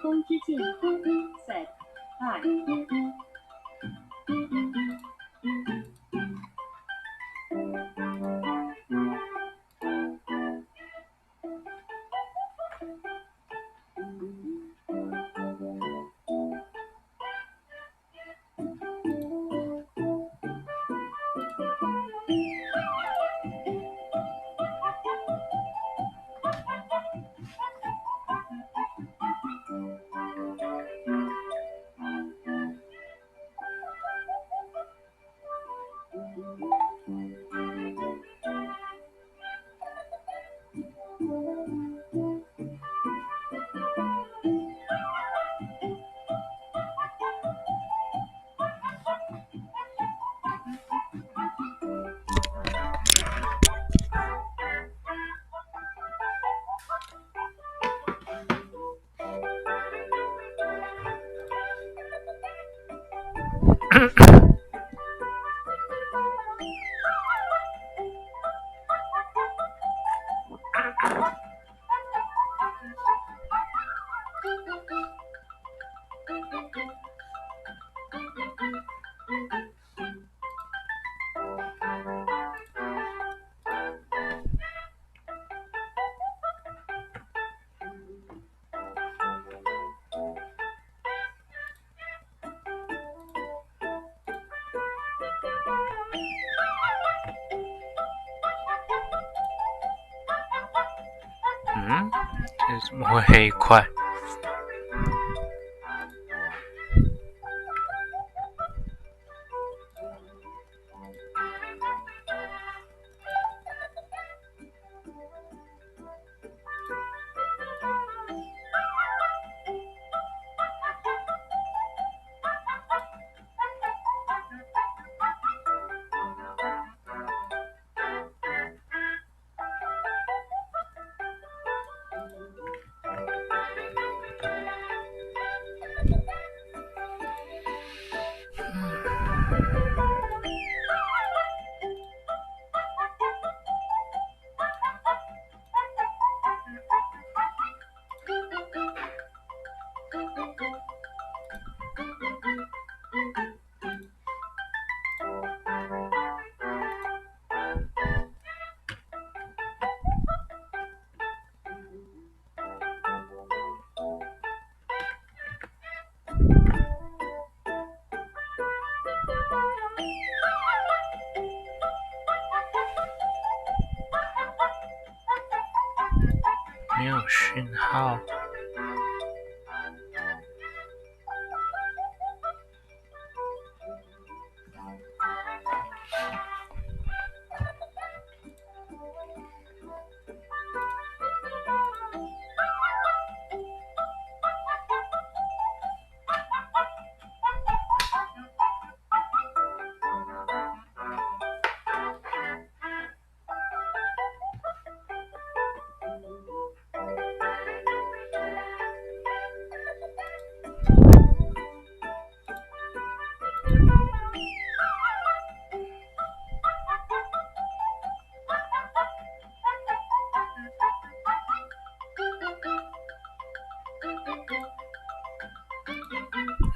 风之剑赛2。这怎么会黑一块？没有讯号。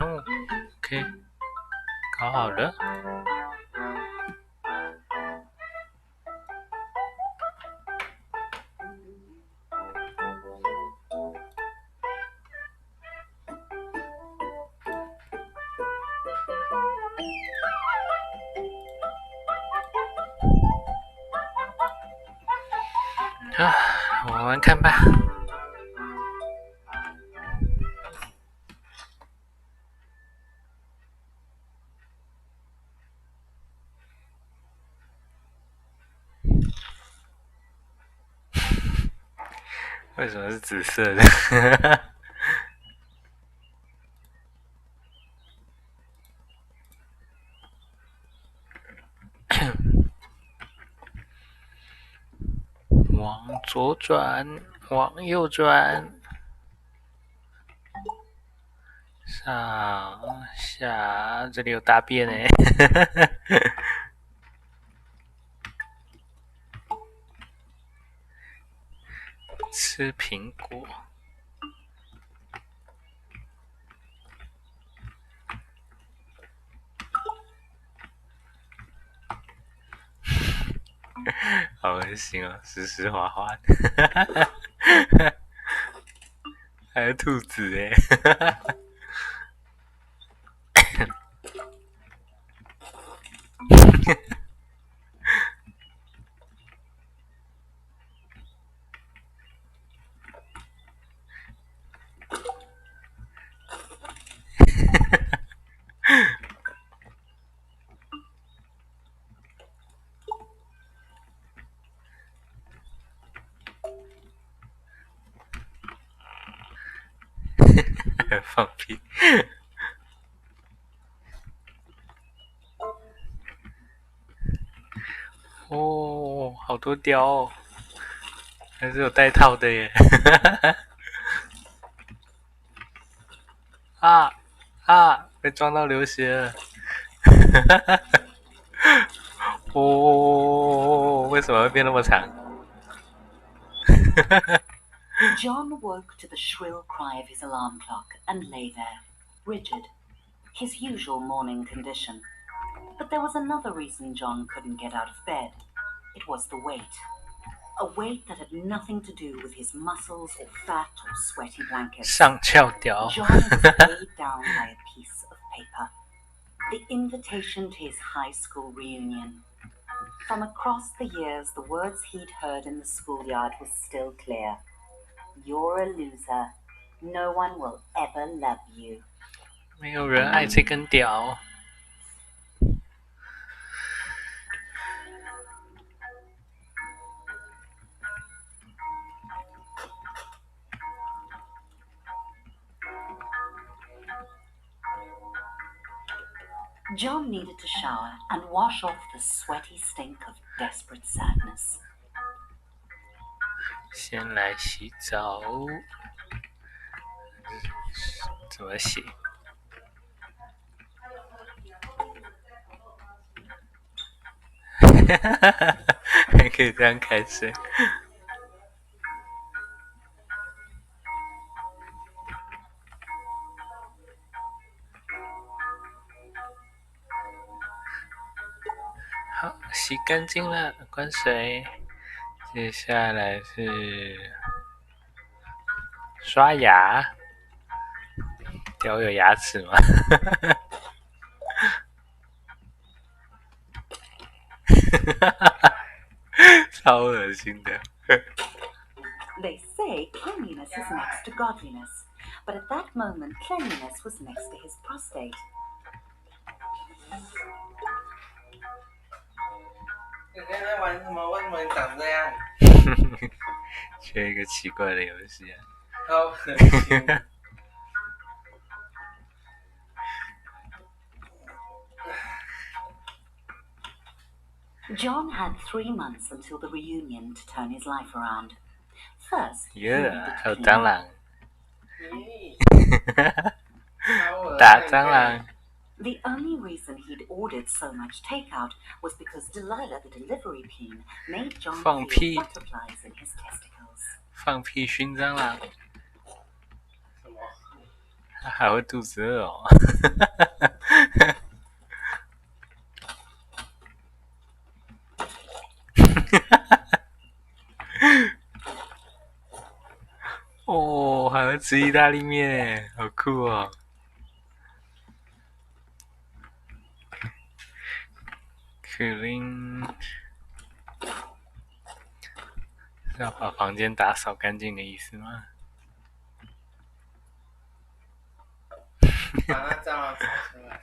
OK， 搞好了。啊，玩玩看吧。为什么是紫色的？往左转，往右转，上下，这里有大便哎！吃苹果。好恶心哦，湿湿滑滑的，还有兔子哎，放屁！哦，好多雕哦，还是有带套的耶！啊啊！被撞到流血了！哦，为什么会变那么长？John woke to the shrill cry of his alarm clock and lay there, rigid, his usual morning condition. But there was another reason John couldn't get out of bed. It was the weight. A weight that had nothing to do with his muscles or fat or sweaty blankets. 上翘屌 John was weighed down by a piece of paper. The invitation to his high school reunion. From across the years, the words he'd heard in the schoolyard were still clear. You're a loser. No one will ever love you. 没有人爱这根屌。John needed to shower and wash off the sweaty stink of desperate sadness. 先来洗澡，怎么洗？还可以这样开水。好，洗干净了，关水。接下来是刷牙。屌有牙齿吗？超恶心的。They say cleanliness is next to godliness, but at that moment cleanliness was next to his prostate. 你刚才玩什么？为什么你长这样？缺一个奇怪的游戏啊！好恶心。John had 3 months until the reunion to turn his life around. First, he needed to 还有 clean 蟑 up. 螂，超恶打蟑螂。The only reason he'd ordered so much takeout was because Delilah, the delivery queen, made John 放 feel 屁 butterflies in his testicles. 放屁熏蟑螂，什么？它还会肚子饿哦。哦，还会吃意大利面，好酷哦！可林，是要把房间打扫干净的意思吗？把那蟑螂扫出来。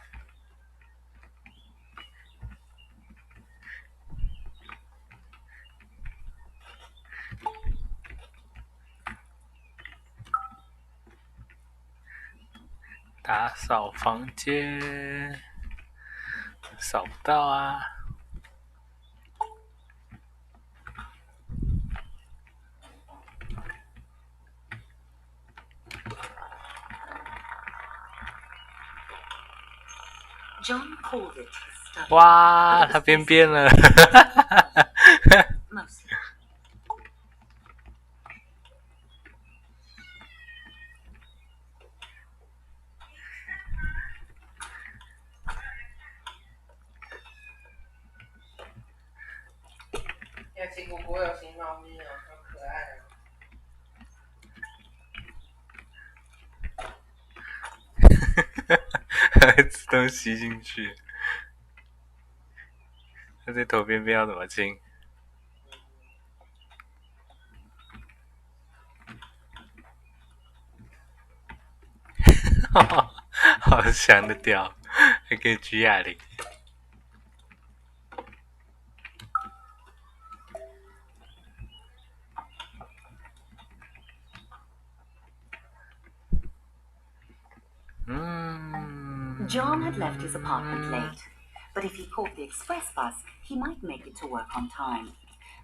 打扫房间，扫不到啊。John called it his study. 哇，它变了。Mostly. 要亲姑姑有新猫咪哦，好可爱哦。它会自动吸进去。它这头边要怎么清？好香的屌，还可以举哑铃。John had left his apartment late, but if he caught the express bus, he might make it to work on time.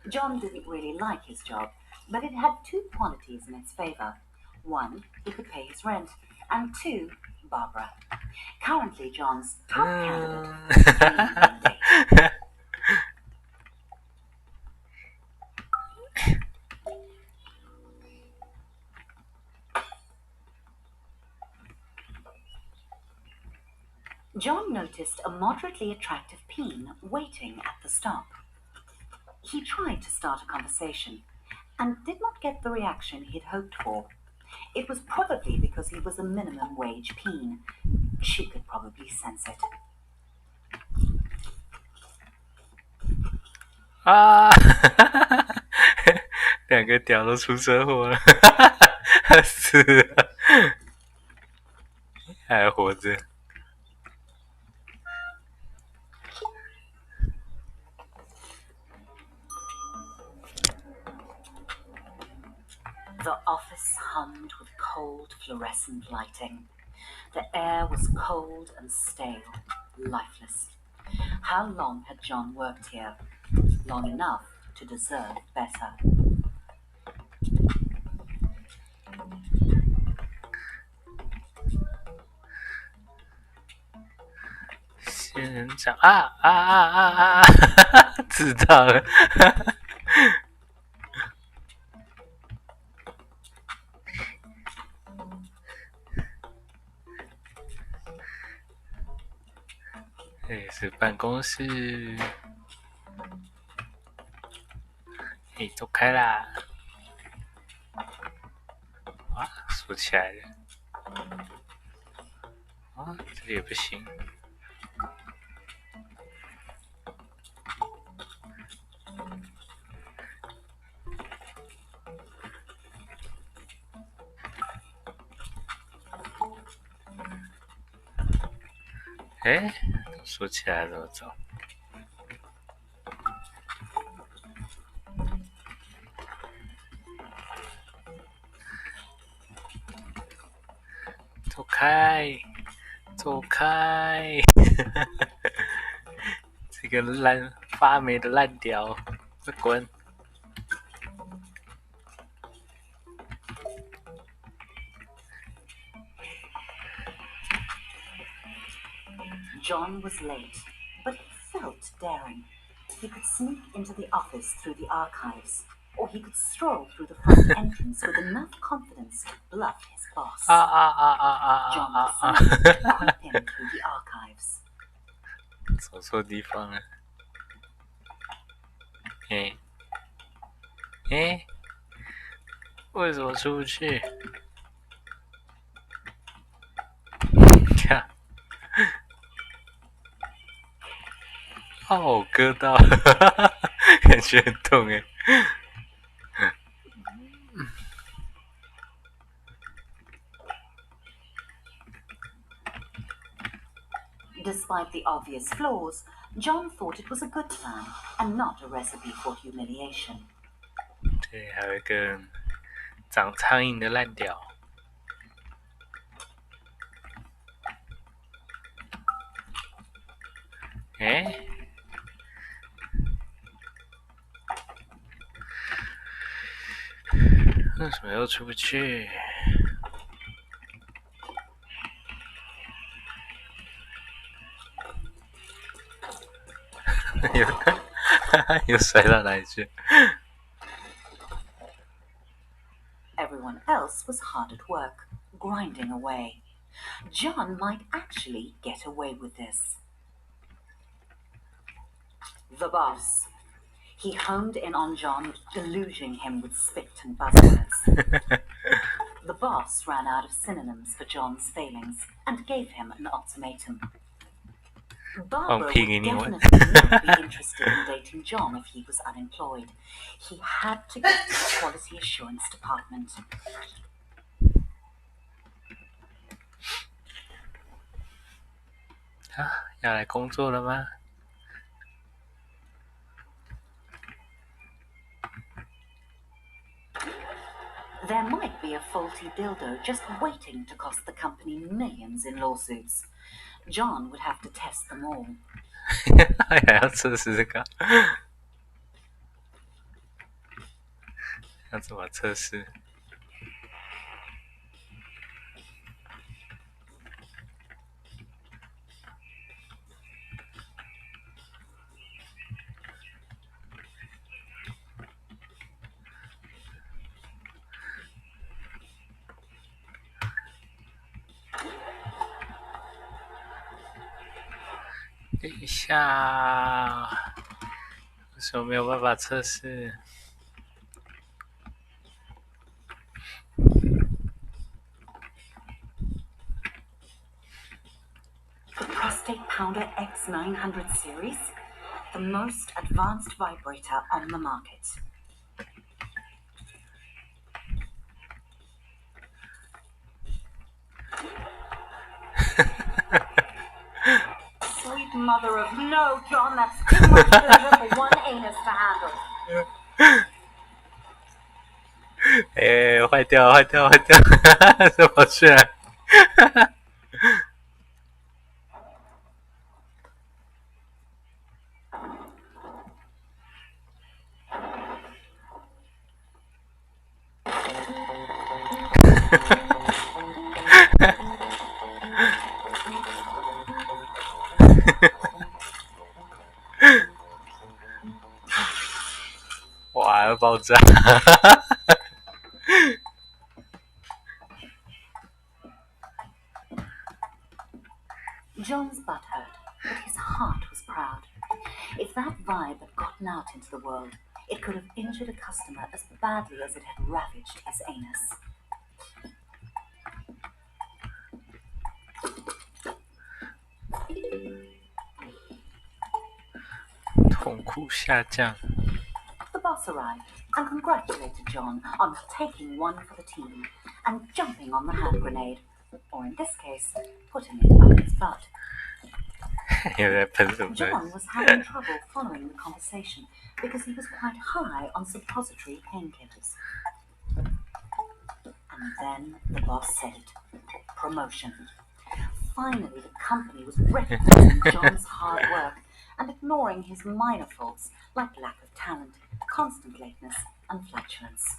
John didn't really like his job, but it had two qualities in its favor. One, he could pay his rent, and two, Barbara. Currently, John's top candidate was on date. John noticed a moderately attractive peen waiting at the stop. He tried to start a conversation and did not get the reaction he'd hoped for. It was probably because he was a minimum wage peen. She could probably sense it. 啊！两个屌都出车祸了，死了，还活着。The office hummed with cold fluorescent lighting. The air was cold and stale, lifeless. How long had John worked here? Long enough to deserve better. 仙人掌啊！知道了。这里是办公室。你走开啦！啊，锁起来了。啊，这里也不行。哎，锁起来了，我走。走开，走开！这个烂发霉的烂屌，快滚！ John was late, but he felt daring. He could sneak into the office through the archives, or he could stroll through the front entrance with enough confidence to bluff his boss. John decided to creep in through the archives. 走错地方了。为什么出不去？看。 哦，割到，感觉很痛哎。Despite the obvious flaws, John thought it was a good plan and not a recipe for humiliation. 对，还有一个长苍蝇的烂屌。哎，为什么又出不去？又摔到哪里去？ Everyone else was hard at work, grinding away. John might actually get away with this. The boss. He honed in on John, deluging him with spit and buzzwords. The boss ran out of synonyms for John's failings and gave him an ultimatum. Barbara would definitely not be interested in dating John if he was unemployed. He had to get to the quality assurance department. Ah, 要来工作了吗？ There might be a faulty dildo just waiting to cost the company millions in lawsuits. John would have to test them all. 还要测试这个？要怎么测试？等一下，为什么没有办法测试？ The Prostate Pounder X900 series, the most advanced vibrator on the market. Sweet mother of no, John, that's too much pleasure for one anus to handle. 哎，坏掉，怎么去了？哇，要爆炸！ John's butt hurt, but his heart was proud. If that vibe had gotten out into the world, it could have injured a customer as badly as it had ravaged his anus. 痛苦下降。 The boss arrived and congratulated John on taking one for the team and jumping on the hand grenade, or in this case, putting it up his butt. 有在喷什么？ John was having trouble following the conversation because he was quite high on suppository painkillers. And then the boss said it. Promotion. Finally, the company was recognizing John's hard work and ignoring his minor faults like lack of talent, constant lateness, and flatulence.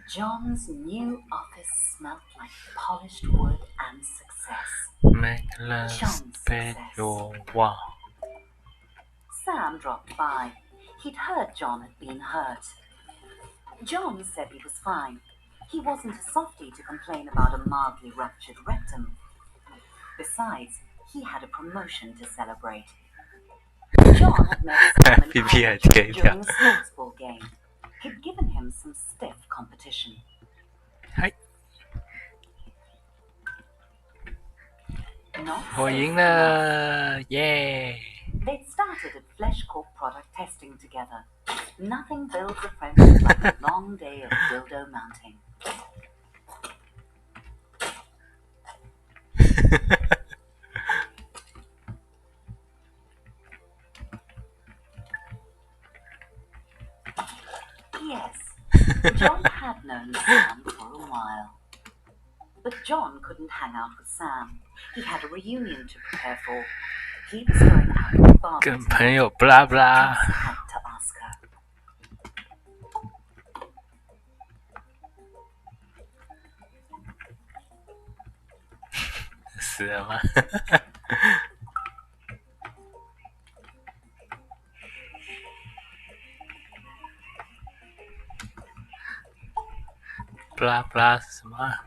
John's new office smelled like polished wood and success. Make love spread your wall. Sam dropped by. He'd heard John had been hurt. John said he was fine. He wasn't a softie to complain about a mildly ruptured rectum. Besides, he had a promotion to celebrate. John had met Sam in college during a sports ball game. He'd given him some stiff competition. Hi. Not 我赢了，耶！ They'd started at Flesh Corp product testing together. Nothing builds a friendship like a long day of dildo mounting. Yes, John had known Sam for a while. But John couldn't hang out with Sam. He had a reunion to prepare for. He was going out with Barbara. 跟朋友不拉不拉。 Just had to ask her. 死了吗？不拉不拉是什么啊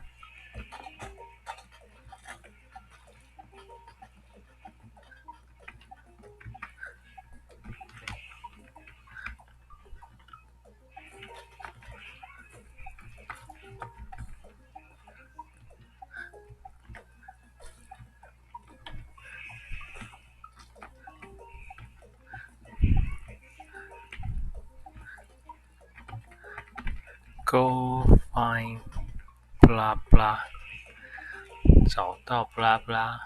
？Go find blah blah， 找到 blah blah。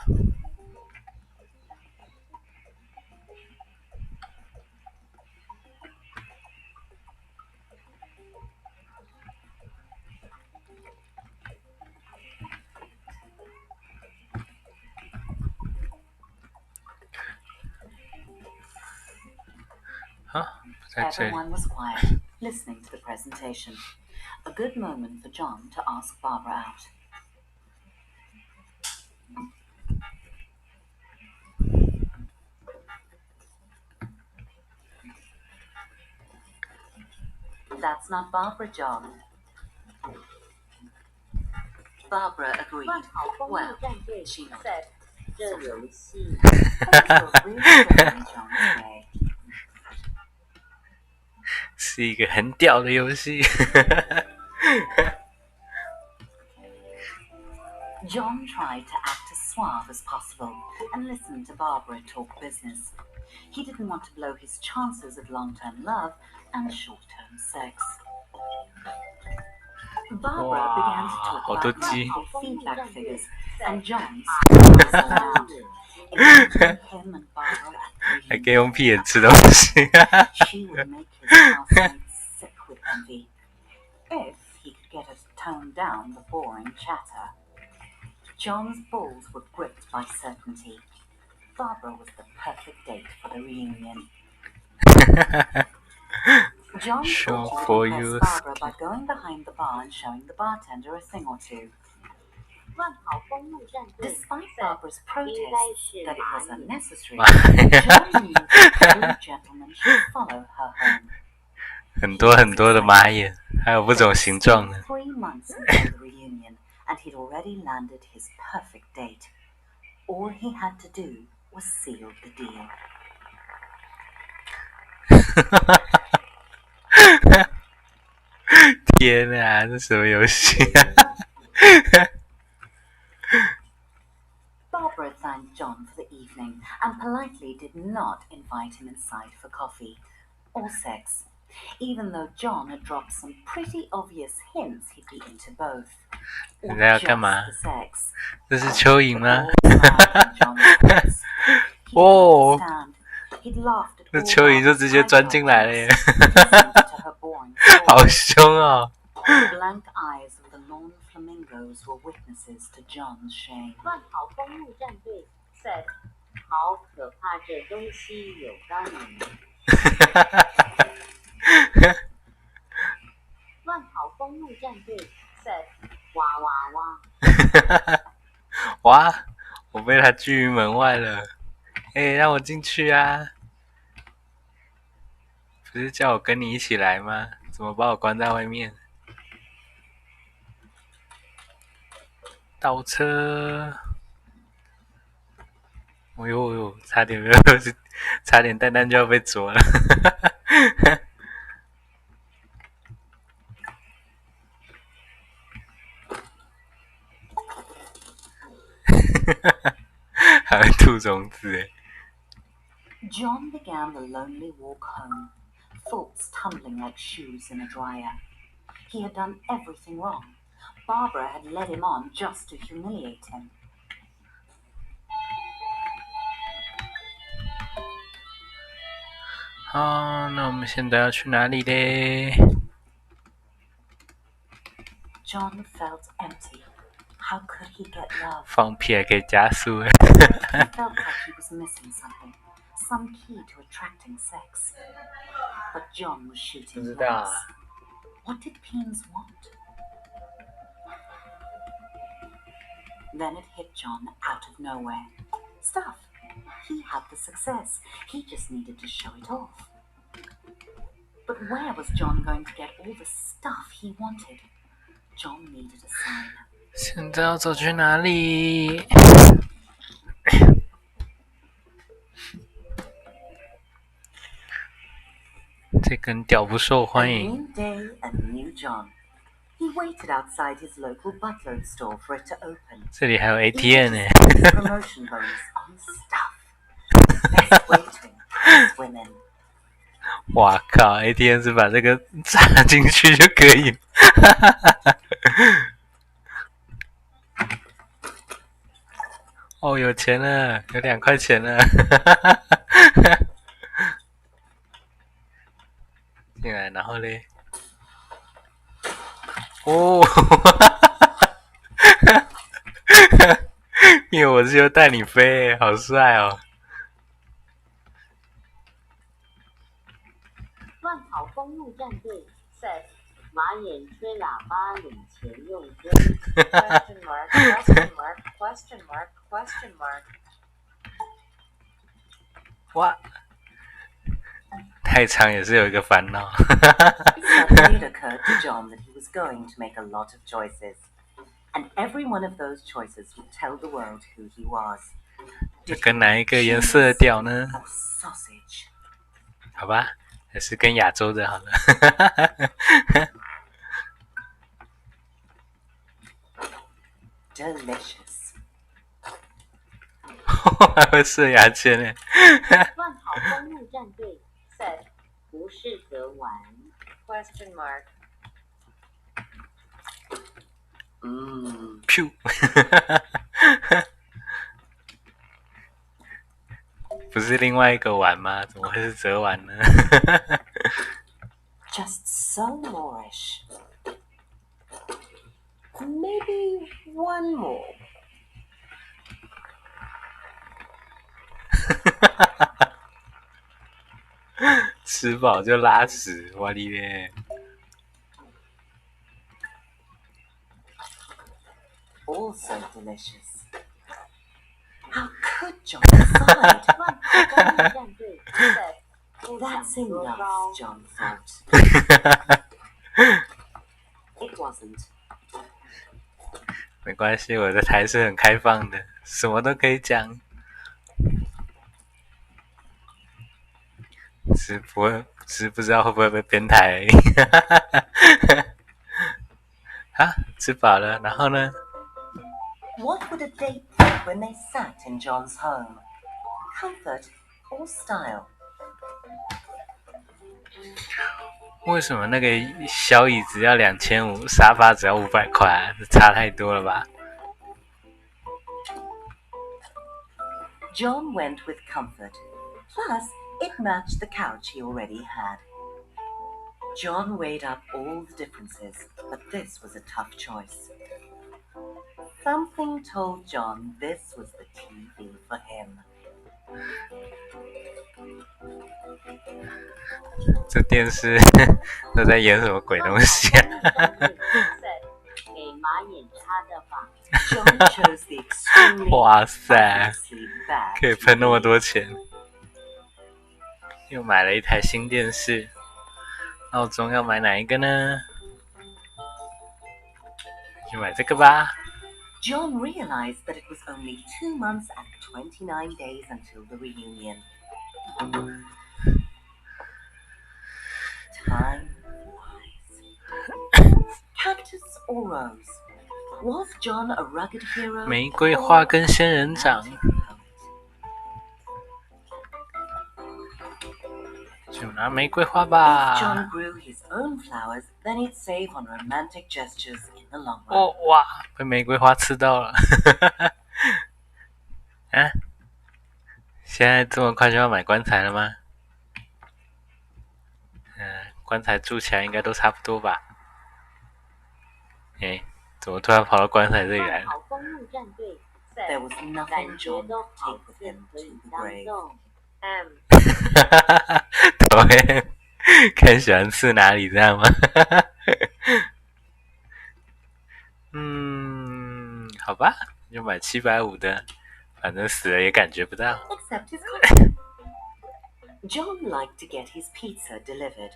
啊，不在这里。 Everyone was quiet, listening to the presentation. A good moment for John to ask Barbara out. That's not Barbara, John. Barbara agreed. 万豪公路 Well, 战队 she nodded. 赛这游戏。 Things were really going John's way. 是一个很屌的游戏。 John tried to act as suave as possible and listened to Barbara talk business. He didn't want to blow his chances of long-term love and short-term sex. Barbara began to talk Wow, about 好多鸡。 monthly feedback figures, and John started out. Imagining him and Barbara at 还 the 可以用屁眼吃东西。 she would make his housemates sick with envy. If he could get her to tone down the boring chatter. John's balls were gripped by certainty. Barbara was the perfect date for the reunion. John Sure thought he for would you. impress Barbara by going behind the bar and showing the bartender a thing or two. 万豪公路战队 Despite 赛 Barbara's 应该 protest 是 that it was 蚂蚁。 unnecessary, 妈 John knew that every gentleman should follow her home. 很多很多的马眼，还有不同形状的。 3 months until the reunion, and he'd already landed his perfect date. All he had to do was seal the deal. 天啊，这什么游戏啊？ Barbara thanked John for the evening and politely did not invite him inside for coffee or sex, even though John had dropped some pretty obvious hints he'd be into both. Or 你在要 just 干嘛？ the sex. 这是蚯蚓 The 吗？ ball flagged in John's face. He didn't Oh. understand. He'd laughed at 那 all 蚯蚓就 Barbara's 直接钻进来了 eyebrow 耶， listened to her boring 好 story. 凶哦！ The blank eyes of the lawn flamingos were witnesses to John's shame. 万豪公路战队赛好可怕，这东西有高明。万豪公路战队赛哇哇哇！哇，我被他拒于门外了。哎，让我进去啊！不是叫我跟你一起来吗？怎么把我关在外面？倒车！哎呦呦，差点没有，差点蛋蛋就要被啄了。还会吐种子哎！ John began the lonely walk home, thoughts tumbling like shoes in a dryer. He had done everything wrong. Barbara had led him on just to humiliate him. 好，那我们现在要去哪里嘞？ John felt empty. How could he get love? 放屁还可以加速 He felt like he was missing something, some key to attracting sex. But John was shooting blanks. What did Peens want? Then it hit John out of nowhere. Stuff. He had the success. He just needed to show it off. But where was John going to get all the stuff he wanted? John needed a sign. 现在要走去哪里？这根屌不受欢 A 迎。 new day, a new John. He waited outside his local buttload store for it to open. 这里还有 He ATM 呢。 spent his promotion bonus on stuff. Best way to impress women. 哇靠 ！ATM 是把这个插进去就可以。哦，有钱了，有2块钱了。进来，然后嘞，哦，因为我是要带你飞，好帅哦！乱跑公路战队赛，马眼吹喇叭领钱用针。Question mark, question mark, question mark, question mark. 哇，太长也是有一个烦恼。 Suddenly it occurred to John that he was going to make a lot of choices. And every one of those choices would tell the world who he was. 就跟哪一个颜色的屌呢？ Or sausage. 好吧，还是跟亚洲的好了。Delicious. 还会射牙签呢。乱跑公路战队赛，不适合玩。Question mark. 噗！不是另外一个碗吗？怎么会是折碗呢？ Just so Moorish. Maybe one more. 吃饱就拉屎，我哩嘞！ Also delicious. How could John decide? 乱跑公路战队赛，不想 That's 多 enough, 高。 John thought. It wasn't. 没关系，我的台是很开放的，什么都可以讲。只是不知道会不会被编台而已。啊，吃饱了，然后呢？ What would a date think when they sat in John's home? Comfort or style? 为什么那个小椅子要2500，沙发只要500块啊？这差太多了吧？ John went with comfort. Plus, it matched the couch he already had. John weighed up all the differences, but this was a tough choice. Something told John this was the TV for him. 这电视都在演什么鬼东西啊？给马眼插的吧。 John chose the extremely 哇塞， obviously bad 可以喷那么 TV. 多钱！又买了一台新电视，闹钟要买哪一个呢？就买这个吧。 John realized that it was only 2 months and 29 days until the reunion. Time flies. Cactus or rose? Was John a rugged hero? 玫瑰花跟仙人掌， or a romantic poet? 就拿玫瑰花吧 If。John grew his own flowers, then he'd save on romantic gestures in the long run. 哦哇，被玫瑰花吃到了。啊，现在这么快就要买棺材了吗？棺材住起来应该都差不多吧？哎，怎么突然跑到棺材这里来了？好公路战队 There was nothing 感觉 John 都 could 好 take with 似 him 可 to 以 the 当 grave. 众。对，看喜欢吃哪里这样吗？好吧，就买750的，反正死了也感觉不到。 Except his costume. John liked to get his pizza delivered.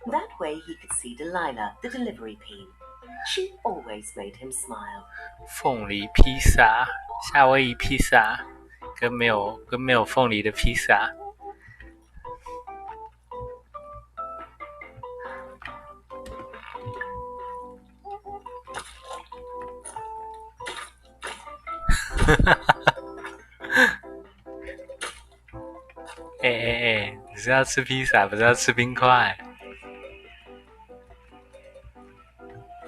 That way he could see Delilah, the delivery queen. She always made him smile. 凤梨披萨、夏威夷披萨，跟没有凤梨的披萨。你是要吃披萨，不是要吃冰块？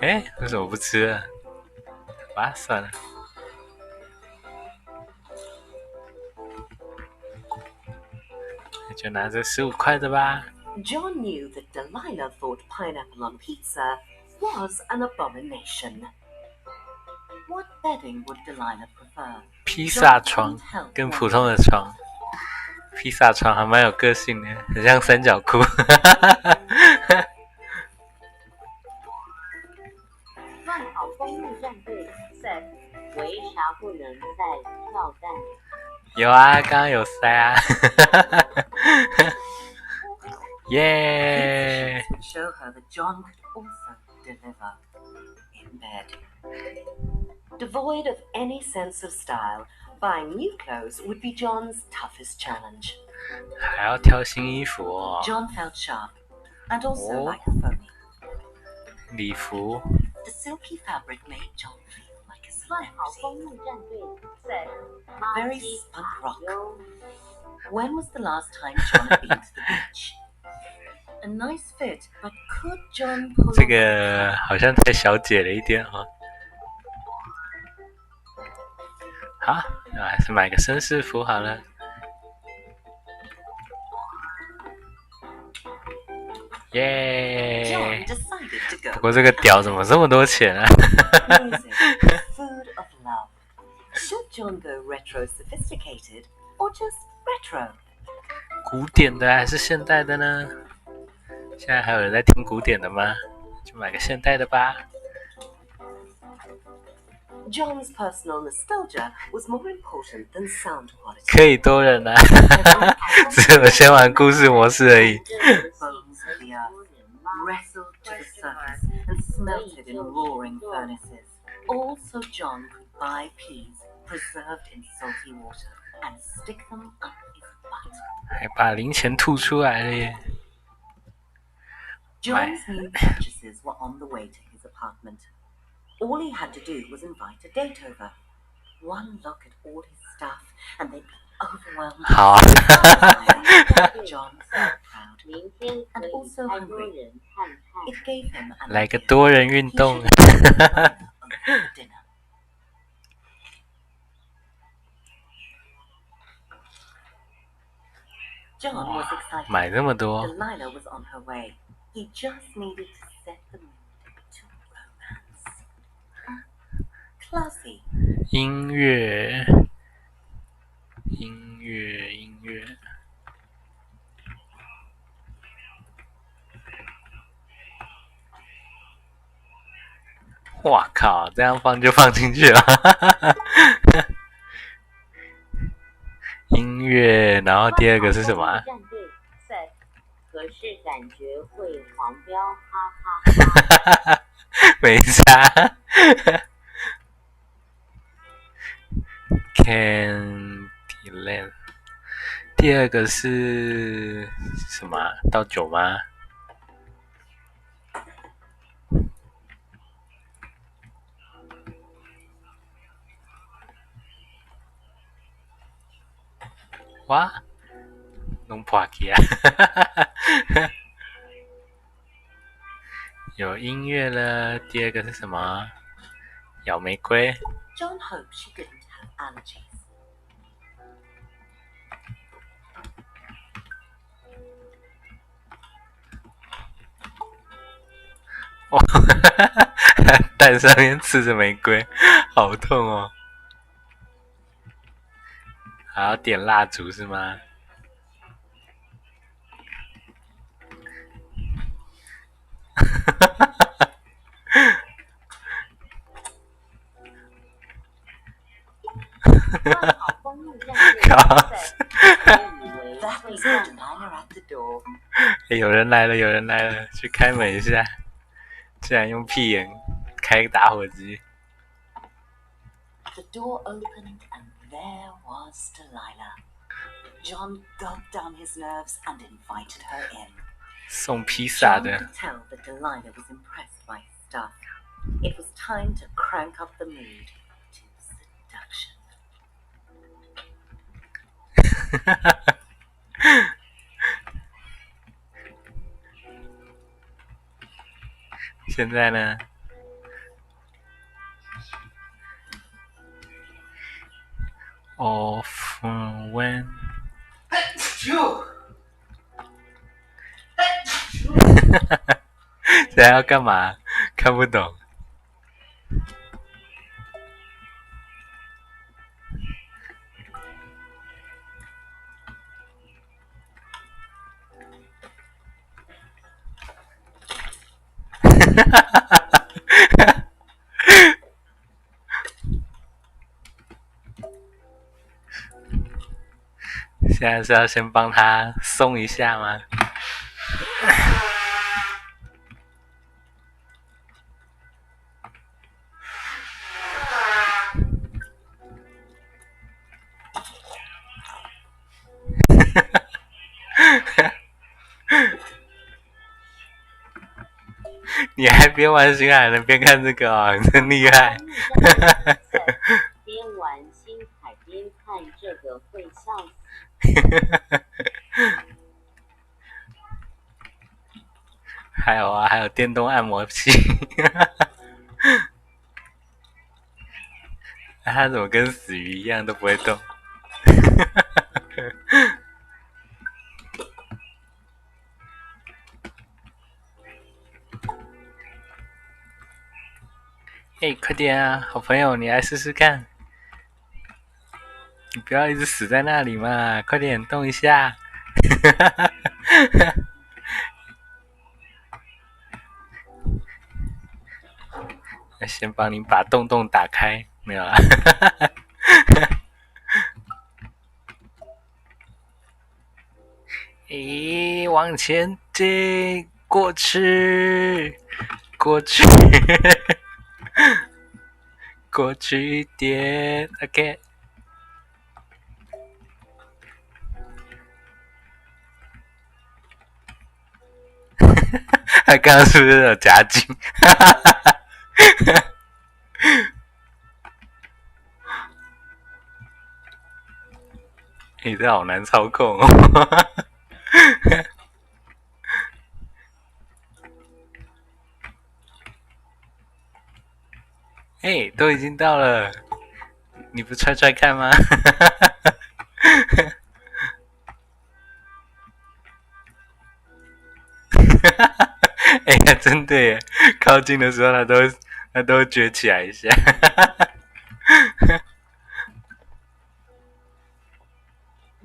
为什么不吃了？好吧，算了。那就拿这15块的吧。John knew that Delilah thought pineapple on pizza was an abomination. What bedding would Delilah prefer? 披萨床跟普通的床，披萨床还蛮有个性的，很像三角裤。慢跑公路战队 Seth 为啥不能再跳蛋？有啊，刚刚有塞啊。耶！ Would show her that John could also deliver in bed. Devoid of any sense of style, buying new clothes would be John's toughest challenge. 还要挑新衣服哦。 John felt sharp and also Oh. like a phony. 礼服 The silky fabric made John feel like a 慢跑 celebrity. 公路战队 Seth 垃 Very 圾 spunk 塔 rock. 哟。 When was the last time John had been to the beach? A nice fit, but could John pull 这 off 个好像太小姐了一点哦。好，那还是买个绅士服好了。耶 John！ decided to go. 不过这个屌怎么这么多钱啊？ Music, food of love. Should John go retro sophisticated or just retro? 古典的还是现代的呢？现在还有人在听古典的吗？就买个现代的吧。 John's personal nostalgia was more important than sound quality. 可以多人啊，只有先玩故事模式而已。 Bones of the earth wrestled to the surface and smelted in roaring furnaces. All so John could buy peas preserved in salty water and stick them up his butt. 还把零钱吐出来了耶！ John's new purchases were on the way to his apartment. All he had to do was invite a date over. One look at all his stuff, and they'd be overwhelmed. 好啊， John felt proud. 明天可以太多人看看。 It gave him an 来个 idea. 多人运 He 动 should。have over for dinner. John was excited. 买这么多， Delilah was on her way. He just needed to set the mood to romance. Classy. 音乐。哇靠，这样放就放进去了。音乐，然后第二个是什么啊？战队 Seth 可是感觉会黄标，哈哈哈。没差。Candyland， 第二个是什么啊？倒酒吗？哇，弄破去啊！有音乐了，第二个是什么？咬玫瑰。 John hoped she didn't have allergies. 哇，蛋上面刺着玫瑰，好痛哦！还要点蜡烛是吗？万好公路战队我以为 That 会 was 这样 Delilah at the door. 有人来了，有人来了，去开门一下！竟然用屁眼开打火机。The door opened and there was Delilah. John gulped down his nerves and invited her in. 送披萨 John 的， could tell that Delilah was impressed by his stuff. It was time to crank up the mood to seduction. 现在呢？Off when 现在要干嘛？看不懂。现在是要先帮他松一下吗？你还边玩星海呢边看这个哦，你真厉害！边玩星海边看这个会笑死。还有啊，还有电动按摩器。那他怎么跟死鱼一样都不会动？哎，快点啊，好朋友，你来试试看。你不要一直死在那里嘛，快点动一下。先帮你把洞洞打开，没有啦。咦，往前进，过去，过去，过去一点 ，OK。他刚刚是不是有夹紧？你这好难操控哦！哎，都已经到了，你不踹踹看吗？哎呀，真的耶！靠近的时候，他都会撅起来一下。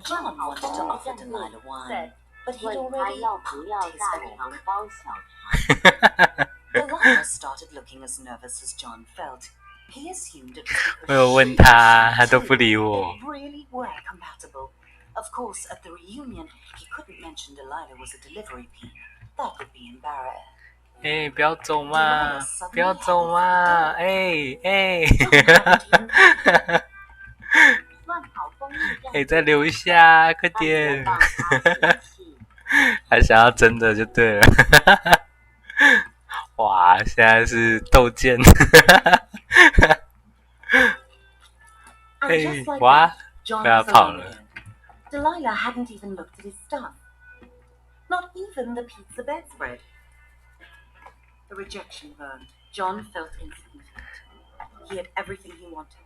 John wanted to offer Delilah wine, but he'd 问他 already 要不要 popped his 大 cork. 肠包小肠。 Delilah started looking as nervous as John felt. He assumed it was 我有 because 问 she 他， and 他 he 都不理我。 really were compatible. Of course, at the reunion, he couldn't mention Delilah was a delivery pea. That would be embarrassing. 哎，不要走嘛！不要走嘛！哎哎，乱跑公路战哎，再留一下，快那你点！让他生气。还想要争的就对了。哇，现在是斗剑。 And 哎 just like 哇 that, John 被他 was 跑 alone 了。 again. Delilah hadn't even looked at his stuff. Not even the pizza bedspread. The rejection burned. John felt insignificant. He had everything he wanted.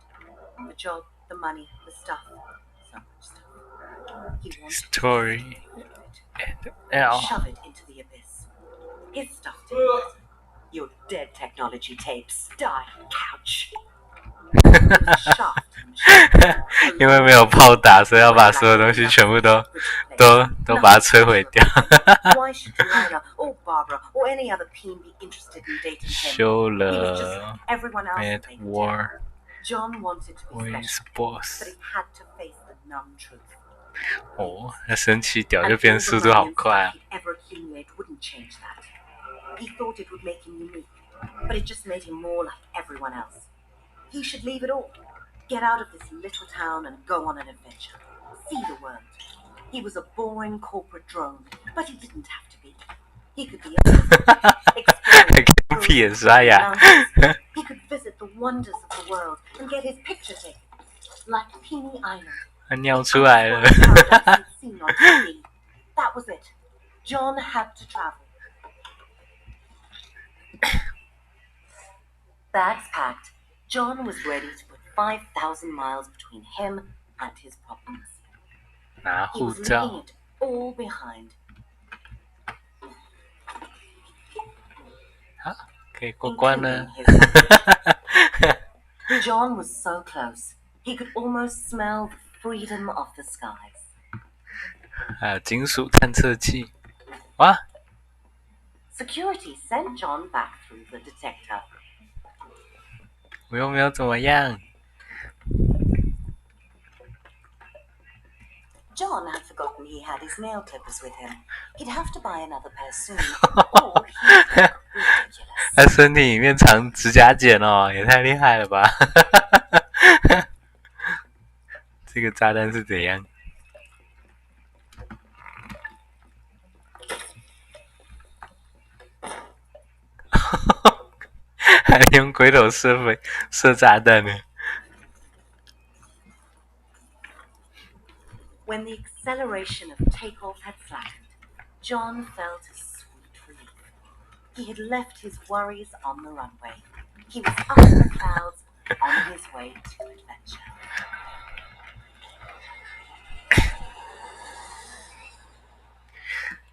The job, the money, the stuff. So much stuff. He wanted Story to and L. shove it into the abyss. His stuff didn't matter. Your dead technology tapes. Die, couch. 因为没有炮打，所以要把所有东西全部都把它摧毁掉。Why should Joanna or Barbara or any other peen be interested in dating him? 修 He was just 了 everyone else Mad they War John wanted to be with special, Boss but he had to face the numb truth. 哦，他升起屌 And 就变 all 速 the 度好 money and 快 stuff 啊！ he'd ever accumulate wouldn't change that. He thought it would make him unique, but it just made him more like everyone else. He should leave it all. Get out of this little town and go on an adventure. See the world. He was a boring corporate drone, but he didn't have to be. He could be exploring 跟屁眼刷牙， mountains. He could visit the wonders of the world and get his picture taken, like Peony Island. 他尿出来了。 Paradise he'd seen on TV. That was it. John had to travel. Bags packed, John was ready to put 5,000 miles between him and his problems. 拿 He 护 was 照 leaving it all behind. 可以过关了。 John was so close, he could almost smell the freedom of the skies. 还有金属探测器，哇！ Security sent John back through the detector. 我又没有怎么样。 John had forgotten he had his nail clippers with him. He'd have to buy another pair soon, or he'd look ridiculous. 他身体里面藏指甲剪哦，也太厉害了吧！这个炸弹是怎样？还用龟头射炸弹呢？ When the acceleration of takeoff had slackened, John felt a sweet relief. He had left his worries on the runway. He was up in the clouds, on his way to adventure.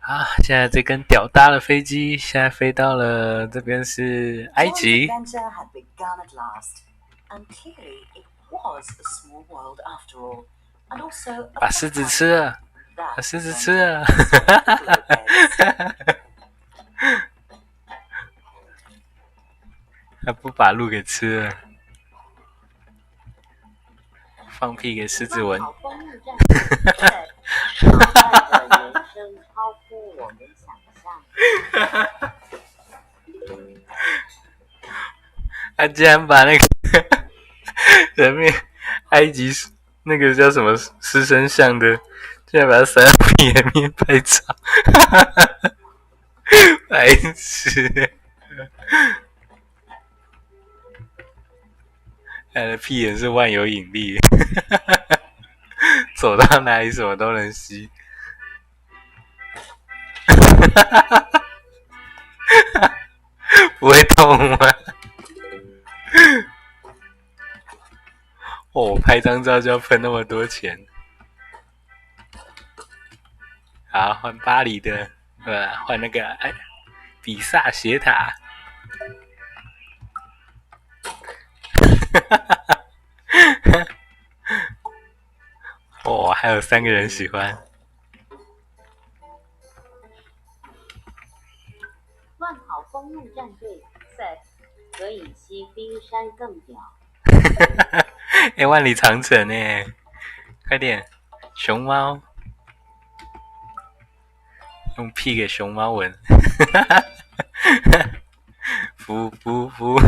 啊！现在这根屌大的飞机，现在飞到了这边是埃 John's 及。 adventure had begun at last, and clearly it was a small world after all, and also a 把狮子吃了， that 把狮子吃了。还不把鹿给吃了，放屁给狮子闻。好公路战队，挑战的人生超乎我们想象。他竟然把那个人面埃及那个叫什么狮身像的，竟然把它塞到屁眼里面拍照，白痴！他的屁眼是万有引力，走到哪里什么都能吸。不会痛吗？哦，拍张照就要喷那么多钱。好，换巴黎的，换那个比萨斜塔。哦，还有3个人喜欢。万豪公路战队赛，何以西冰山更屌？万里长城耶！快点，熊猫，用屁给熊猫闻。服服服！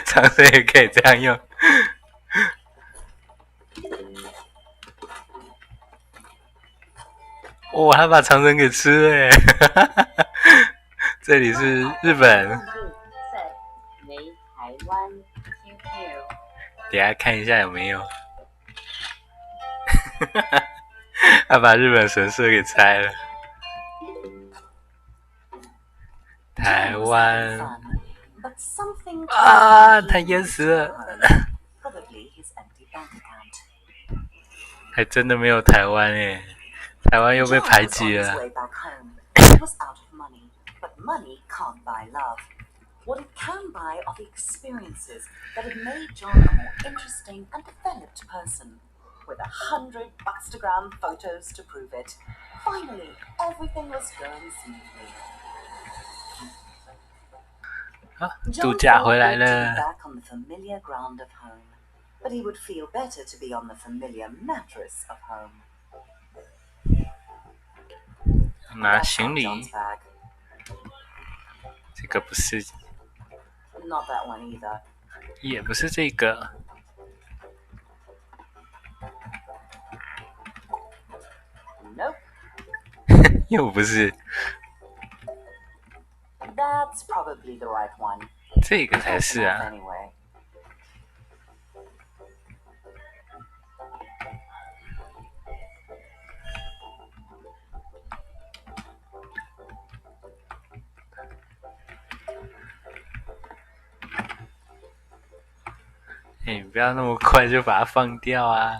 长城也可以这样用。哇、他把长城给吃了耶！这里是日本，赛，没台湾。等一下看一下有没有。他把日本神社给拆了。台湾 But something 啊，他淹死了。 probably his empty bank account. 还真的没有台湾耶，台湾又被 John 排 was on 挤 his 了。 way back home. He was out of money, but money can't buy love. What it can buy are the experiences that have made John a more interesting and developed person, with 100 Buckstagram photos to prove it. Finally, everything was going smoothly. 啊， John 度假 thought 回来 good to be 了。 back on the familiar ground of home, but he would feel better to be on the familiar mattress of home. 拿 That's 行 not 李， John's bag. 这个不是， Not that one either. 也不是这个。Nope. 又不是， That's probably the right one. 这个才是 Close 啊。 enough anyway. 哎，你不要那么快就把它放掉啊！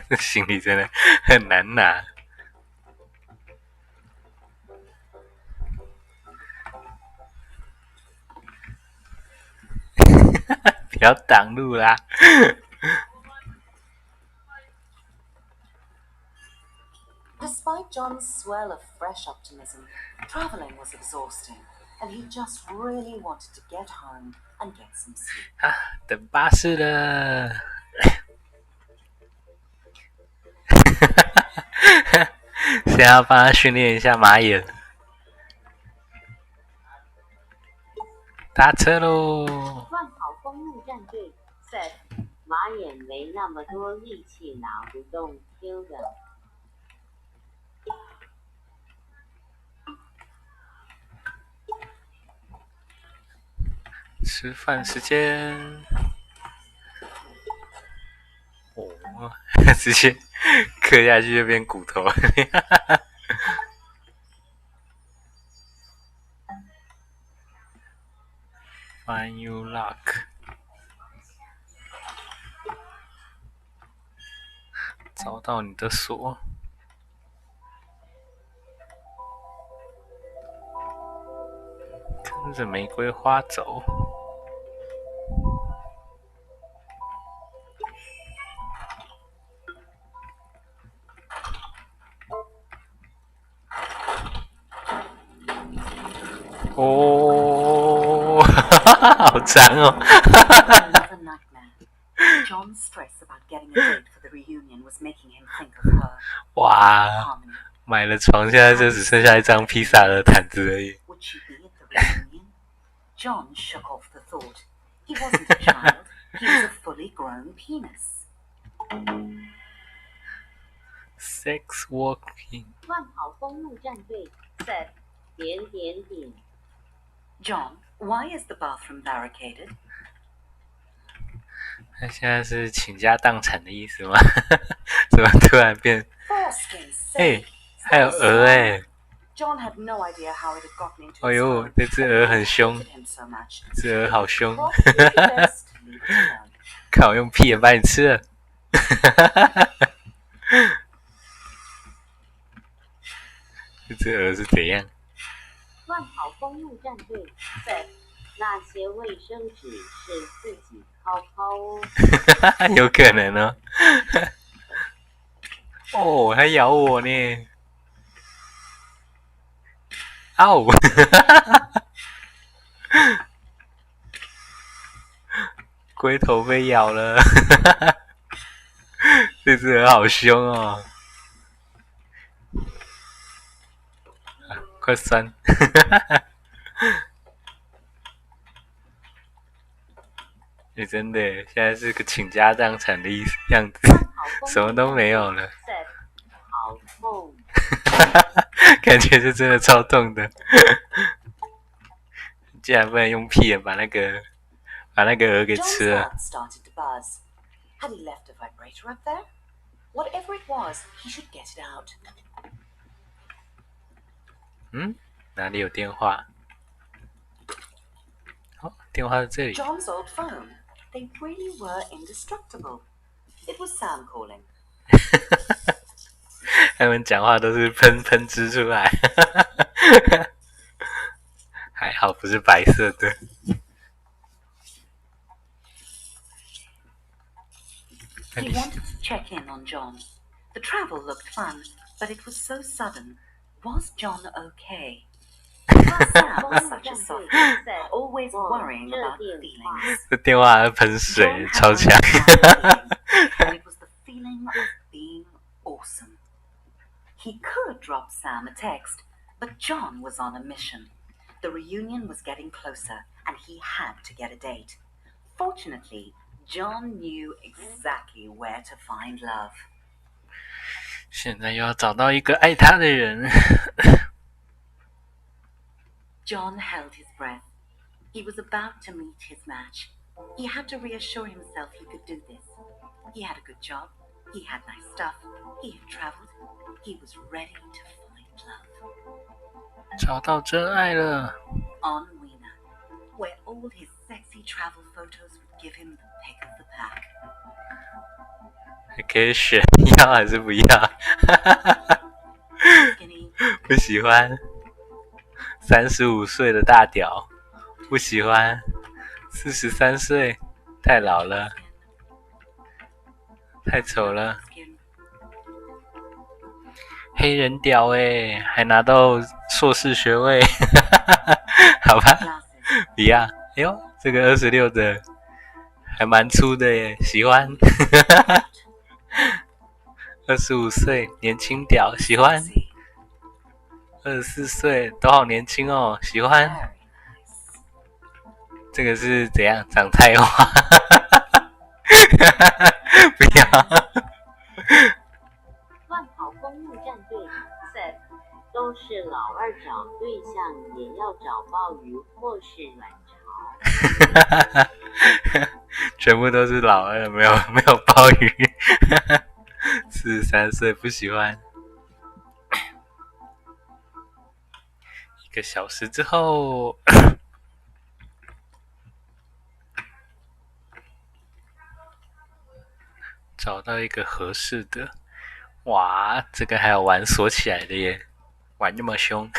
这行李真的很难拿。不要挡路啦！ Despite John's swell of fresh optimism, traveling was exhausting, and he just really wanted to get home and get some sleep. 啊，等巴士了。现在要帮他训练一下马眼。搭车喽！万豪公路战队 Seth 马眼没那么多力气拿不动丢的。吃饭时间。哦，直接磕下去就变骨头。Find you luck。找到你的锁。跟着玫瑰花走。哦，好长哦。Another nightmare. John's stress about getting a date for the reunion was making him think of her. 哇， Harmony. 买了床，现在就只剩下一张披萨的毯子而已。 Would she be at the reunion? John shook off the thought. He wasn't a child. He was a fully grown penis. Sex walking。万豪公路战队 Seth 点点点。 John, why is the bathroom barricaded? 那现在是倾家荡产的意思吗？怎么突然变？ Foreskin's 哎、 sake. 还有鹅哎、 John had no idea how it had gotten into 哎 his 呦 home. 这只鹅很凶 It him so much. 这只鹅好凶， Probably best leave it alone. 看我用屁眼把你吃了。这只鹅是怎样？万豪公路战队 Seth 那些卫生纸是自己掏掏哦。有可能哦。哦，它咬我呢。嗷！龟头被咬了。这只鹅好凶哦。快酸！你真的现在是个倾家荡产的样子，什么都没有了。Seth 好痛。感觉是真的超痛的。竟然不能用屁眼把那个鹅给 John's 吃了。 heart started to buzz. Had he left a vibrator up there? Whatever it was, he should get it out. 嗯，哪里有电话？哦，电话在这里。 John's old phone. They really were indestructible. It was Sam calling. 他们讲话都是喷汁出来，还好不是白色的。He wanted to check in on John. The travel looked fun, but it was so sudden. Was John okay? Sam was such a soft, always worrying about feelings. 这电话还喷水， John had 超强。 only one feeling, and it was the feeling of being awesome. He could drop Sam a text, but John was on a mission. The reunion was getting closer, and he had to get a date. Fortunately, John knew exactly where to find love. 现在又要找到一个爱他的人。John held his breath. He was about to meet his match. He had to reassure himself he could do this. He had a good job. He had nice stuff. He had traveled. He was ready to find love. 找到真爱了。 On Weena, where all his sexy travel photos would give him the pick of the pack. 还可以选要还是不要？ Skinny, 不喜欢。35岁的大屌，不喜欢。43岁，太老了，太丑了。 skin. 黑人屌欸，还拿到硕士学位。好吧， Glasses. 不要。哎呦，这个26的还蛮粗的耶，喜欢。25岁，年轻屌，喜欢。 Sexy. 24岁，都好年轻哦，喜欢。 Very nice. 这个是怎样？长菜花？不要。乱跑公路战队 Seth 都是老二找对象，也要找鲍鱼或是卵巢。全部都是老二，没有鲍鱼。43岁，不喜欢。1个小时之后，找到一个合适的。哇，这个还有玩锁起来的耶，玩那么凶。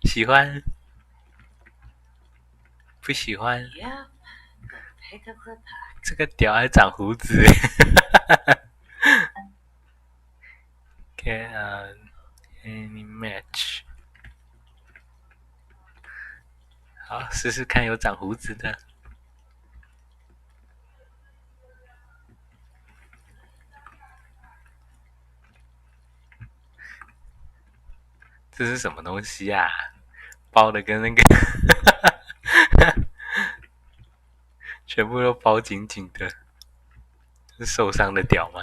喜欢？不喜欢？ Yep, the pick of the pack. 这个屌还长胡子。Okay, any match？ 好，试试看有长胡子的。这是什么东西啊？包的跟那个，全部都包紧紧的，是受伤的屌吗？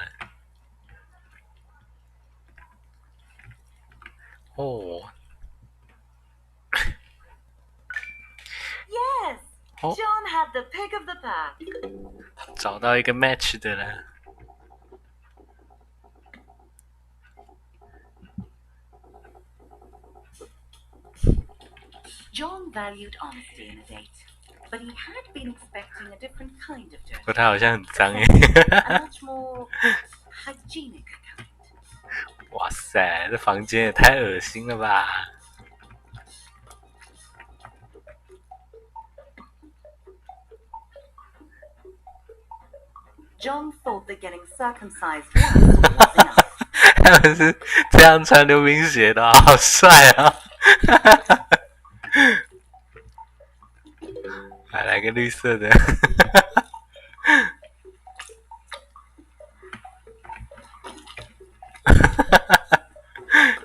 哦， Yes, 哦， John had the pick of the pack. 找到一个 match 的了。 John valued honesty in a date, but he had been expecting a different kind of 不 dirty, 过他好像很脏耶。 a much more hygienic kind. 哇塞，这房间也太恶心了吧！ John thought that getting circumcised once was enough. 他们是这样穿溜冰鞋的，好帅啊！来个绿色的。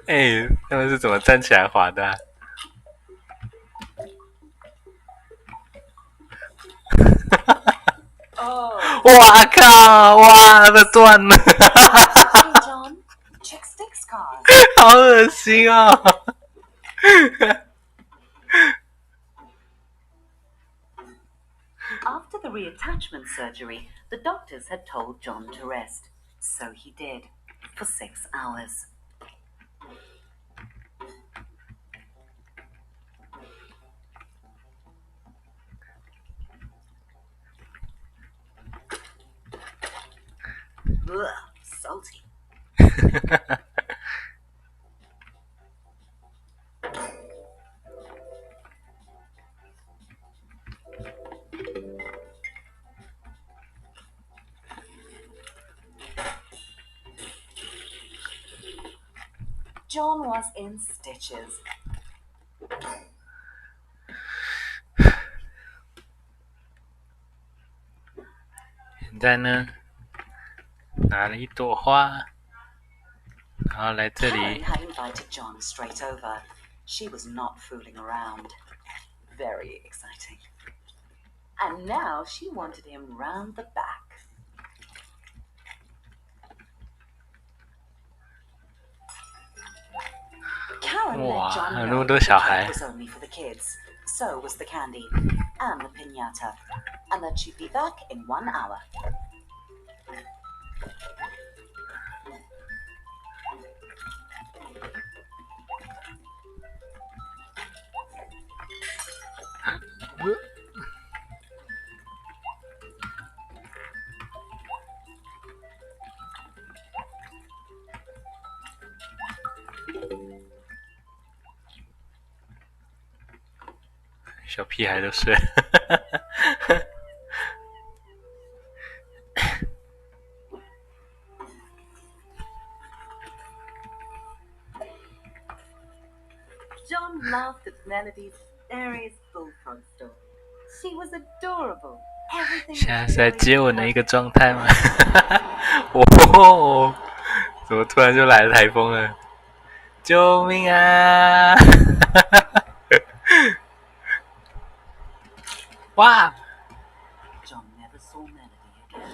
哎，他们是怎么站起来滑的啊？哇靠！哇，它断了， Hey, John, check stick scars. 好恶心哦！ After the reattachment surgery, the doctors had told John to rest. So he did, for 6 hours. Ugh, salty. John was in stitches. 现在呢，拿了一朵花，然后来这 Karen 里。 had invited John straight over. She was not fooling around. Very exciting. And now she wanted him round the back. Karen Wow, let John ano know daw that the siya, cake eh? was only for the kids. So was the candy and the piñata, and that she'd be back in 1 hour. Uh. 小屁孩都睡了。John laughed at Melody's various bullfrog stories. She was adorable. Everything 现在 was 是在 very 接吻的一个 perfect. 状态吗？哦，怎么突然就来了台风了？救命啊！哇！ John never saw Melody again.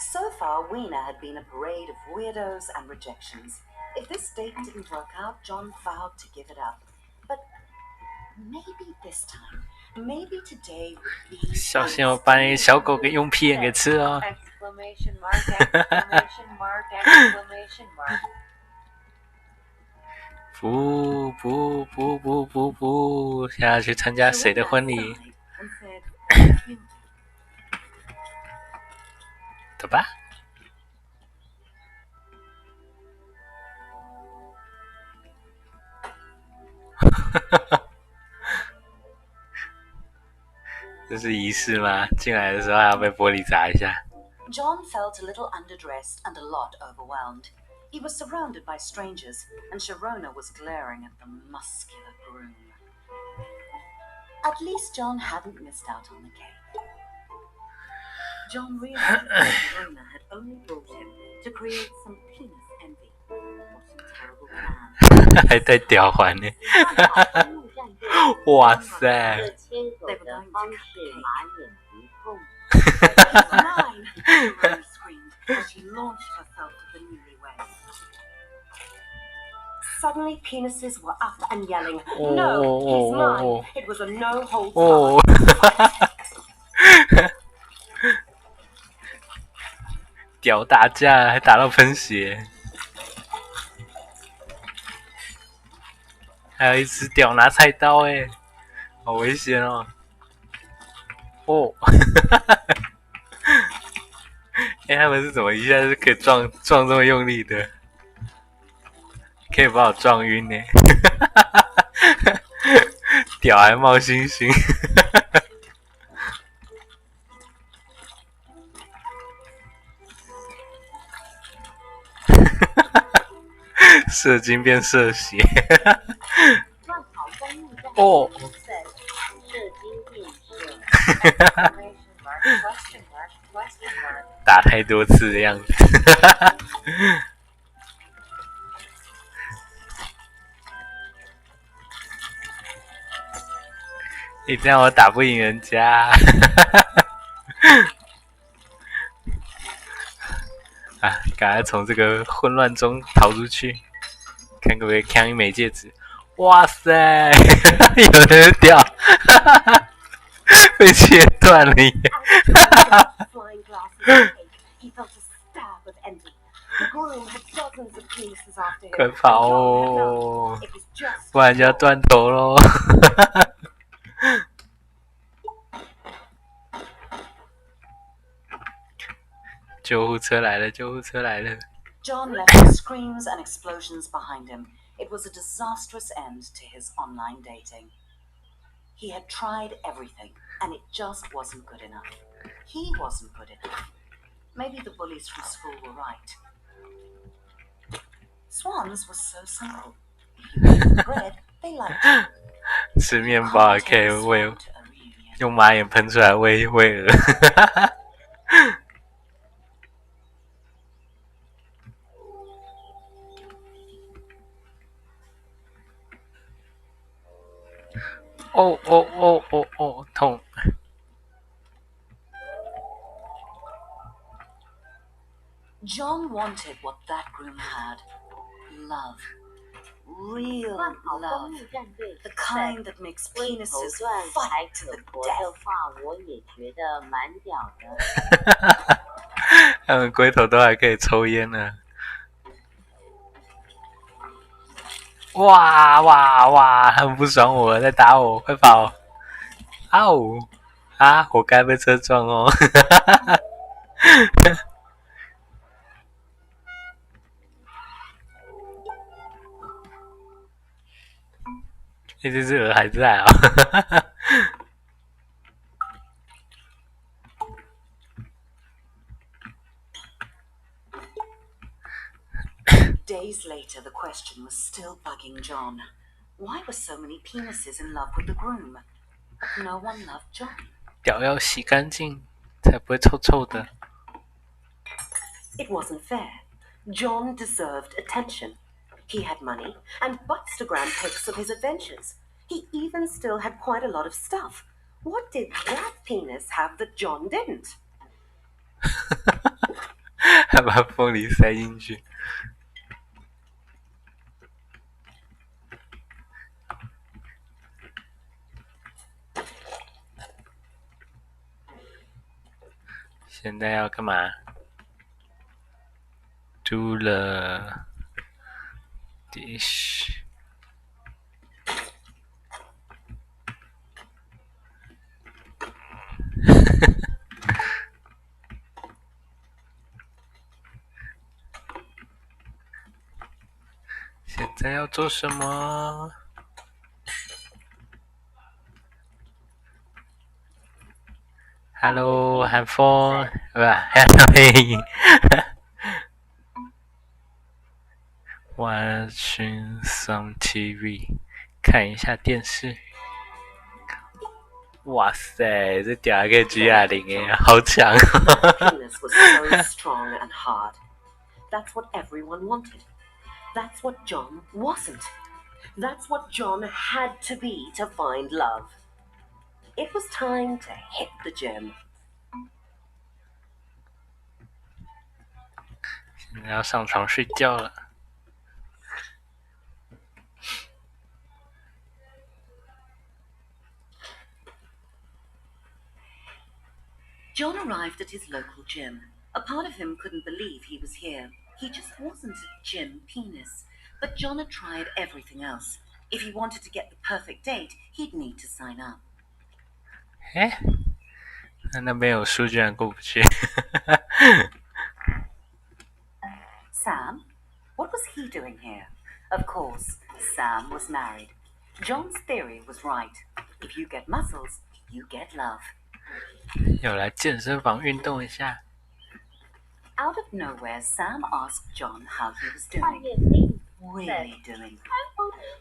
So far, Weena had been a parade of weirdos and rejections. If this date didn't work out, John vowed to give it up. But maybe this time, maybe today would be... 小心我把那个小狗给用屁眼给吃哦！ Exclamation mark, exclamation mark, exclamation mark. 不不不不不不，想要去参加谁的婚礼？ and said, "Guilty." 走吧。这是仪式吗？进来的时候还要被玻璃砸一下。 John felt a little underdressed and a lot overwhelmed. He was surrounded by strangers, and Sharona was glaring at the muscular groom. At least John hadn't missed out on the cake. John realized that Sharona had only brought him to create some penis envy. What a terrible plan. 还带吊环呢！哇塞！这牵狗的方式马眼不痛。 It's mine! Sharona screamed as she launched herself at the newlyweds. Suddenly, penises were up and yelling, "No, he's mine!" It was a no-holds barred. 哦，屌打架还打到喷血，还有一只屌拿菜刀哎，好危险哦！哦，哎，他们是怎么一下就可以撞这么用力的？可以把我撞晕呢！屌还冒星星。射精变射血。万豪公路站哦，射精变射。Exclamation mark, question mark, question mark. 打太多次的样子。你这样我打不赢人家。啊，赶快从这个混乱中逃出去，看可不可以抢一枚戒指。哇塞，有人掉，被切断了耶！ Flying glass of cake, he felt a stab of envy. The groom had dozens of penises after him. 快跑哦， It was just 不然就要断头喽。救护车来了，救护车来了！ John left screams and explosions behind him. It was a disastrous end to his online dating. He had tried everything, and it just wasn't good enough. He wasn't good enough. Maybe the bullies from school were right. Swans were so simple. If you gave them bread, they liked it. 吃面包还可以喂，用马眼喷出来喂鹅。哦哦哦哦哦，痛！ John wanted what that groom had. Love. Real 换好公 love. 路战队 The kind that makes 龟头 penises 段 fight 还 to 可 the 活的 death. 话，我也觉得蛮屌的。他们龟头都还可以抽烟呢。哇哇哇！他们不爽我，在打我，快跑！啊呜！啊，活该被车撞哦！这只鹅还在啊、哦！ Days later, the question was still bugging John. Why were so many penises in love with the groom? But no one loved John. 屌要洗干净，才不会臭臭的。 It wasn't fair. John deserved attention. He had money and Bookstagram pics of his adventures. He even still had quite a lot of stuff. What did that penis have that John didn't? 还把凤梨塞进去。现在要干嘛？Do the dish。现在要做什么？ Hello， 韩风，不是 ，Hello， Watching some TV， 看一下电视。哇塞，这屌还可以举哑铃耶，好强！ That penis was so strong and hard. That's what everyone wanted. That's what John wasn't. That's what John had to be to find love. It was time to hit the gym. 现在要上床睡觉了。 John arrived at his local gym. A part of him couldn't believe he was here. He just wasn't a gym penis. But John had tried everything else. If he wanted to get the perfect date, he'd need to sign up. 哎，那边有书居然过不去。Sam? What was he doing here? Of course, Sam was married. John's theory was right. If you get muscles, you get love. 有来健身房运动一下。 Out of nowhere, Sam asked John how he was 半 doing. 夜里 Really doing.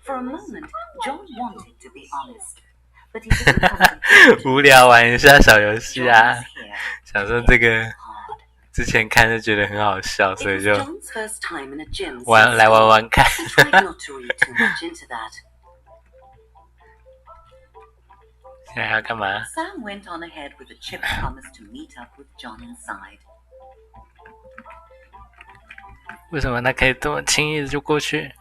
For a moment, John wanted to be honest. But he didn't come 无聊玩一下小游戏 John 啊 was，here. 想说这个 Hard. 之前看就觉得很好笑，所 It 以 was 就 John's first time in a gym. 来玩玩看。 He tried not to read too much into that. 现在要干嘛？ Sam went on ahead with a chipped promise to meet up with John inside. 为什么他可以这么轻易的就过去？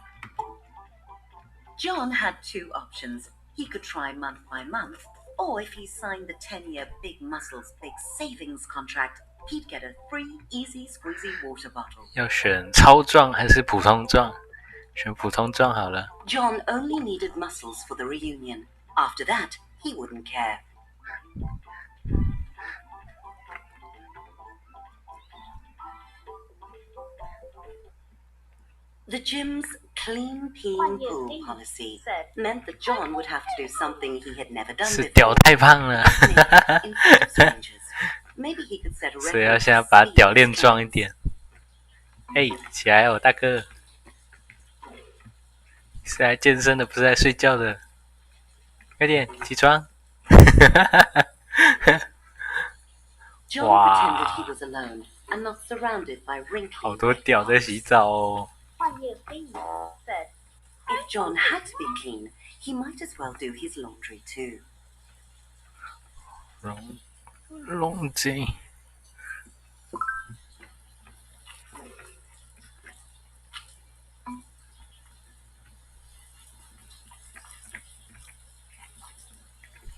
John had two options. He could try month by month, or if he signed the 10-year Big Muscles Big Savings contract, he'd get a free easy squeezy water bottle. 要选超壮还是普通壮？选普通壮好了。 John only needed muscles for the reunion. After that, he wouldn't care. The gym's clean 换 peeing 页 pool B policy said meant that John would have to do something he had never done 是 before. 屌太胖了， In front of strangers. Maybe he could set a 所以要 record 现在 for 把 speed 屌 as 练壮一 cans. 点。哎，起来哦，大哥！是来健身的，不是来睡觉的。快点起床！ John Wow. pretended he was alone and not surrounded by 好 wrinkly 多 wet 屌在 blocks. 洗澡哦。换页 B said If John had to be clean, he might as well do his laundry too. 龙井。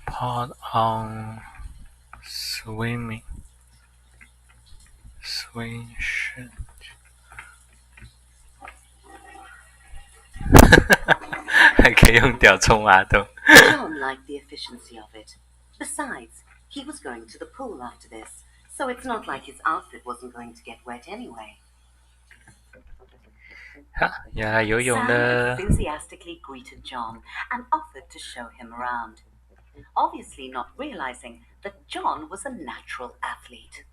Pot on swimming swing shirt 还可以用屌冲马桶。 John liked the efficiency of it. Besides, he was going to the pool after this, so it's not like his outfit wasn't going to get wet anyway. 好，要来游泳 Sam 了。 enthusiastically greeted John and offered to show him around, obviously not realizing that John was a natural athlete.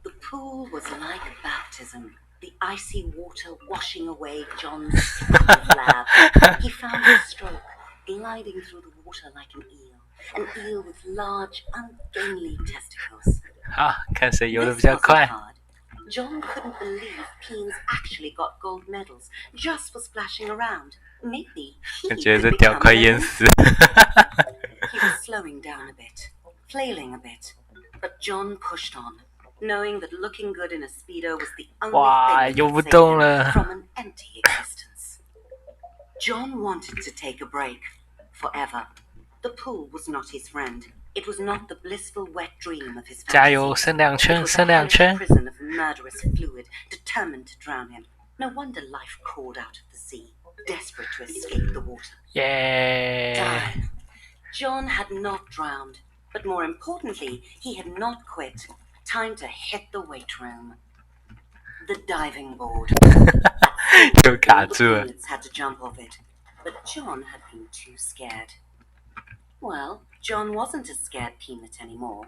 The pool was like baptism, the icy water washing away John's lab. He found his stroke, gliding through the water like an eel with large, ungainly testicles. 好，看谁游的 This 比较 wasn't 快。 hard. John couldn't believe Peens actually got gold medals just for splashing around. Maybe he 我觉 could 得这屌 become 快 an 淹 Olympian. 死。 He was slowing down a bit, flailing a bit, but John pushed on, knowing that looking good in a speedo was the only 哇， thing 游 that 不 could 动 save 了 him。from an empty existence. John wanted to take a break, forever. The pool was not his friend. It was not the blissful wet dream of his 加油， fantasy. 剩2 It 圈， was 剩 a 2 hellish 圈。 prison of murderous fluid, determined to drown him. No wonder life crawled out of the sea, desperate to escape the water. 耶！ Time. John had not drowned, but more importantly, he had not quit. Time to hit the weight room. The diving board. 又卡 All the 住了。 peanuts had to jump off it, but John had been too scared. Well, John wasn't a scared peanut anymore.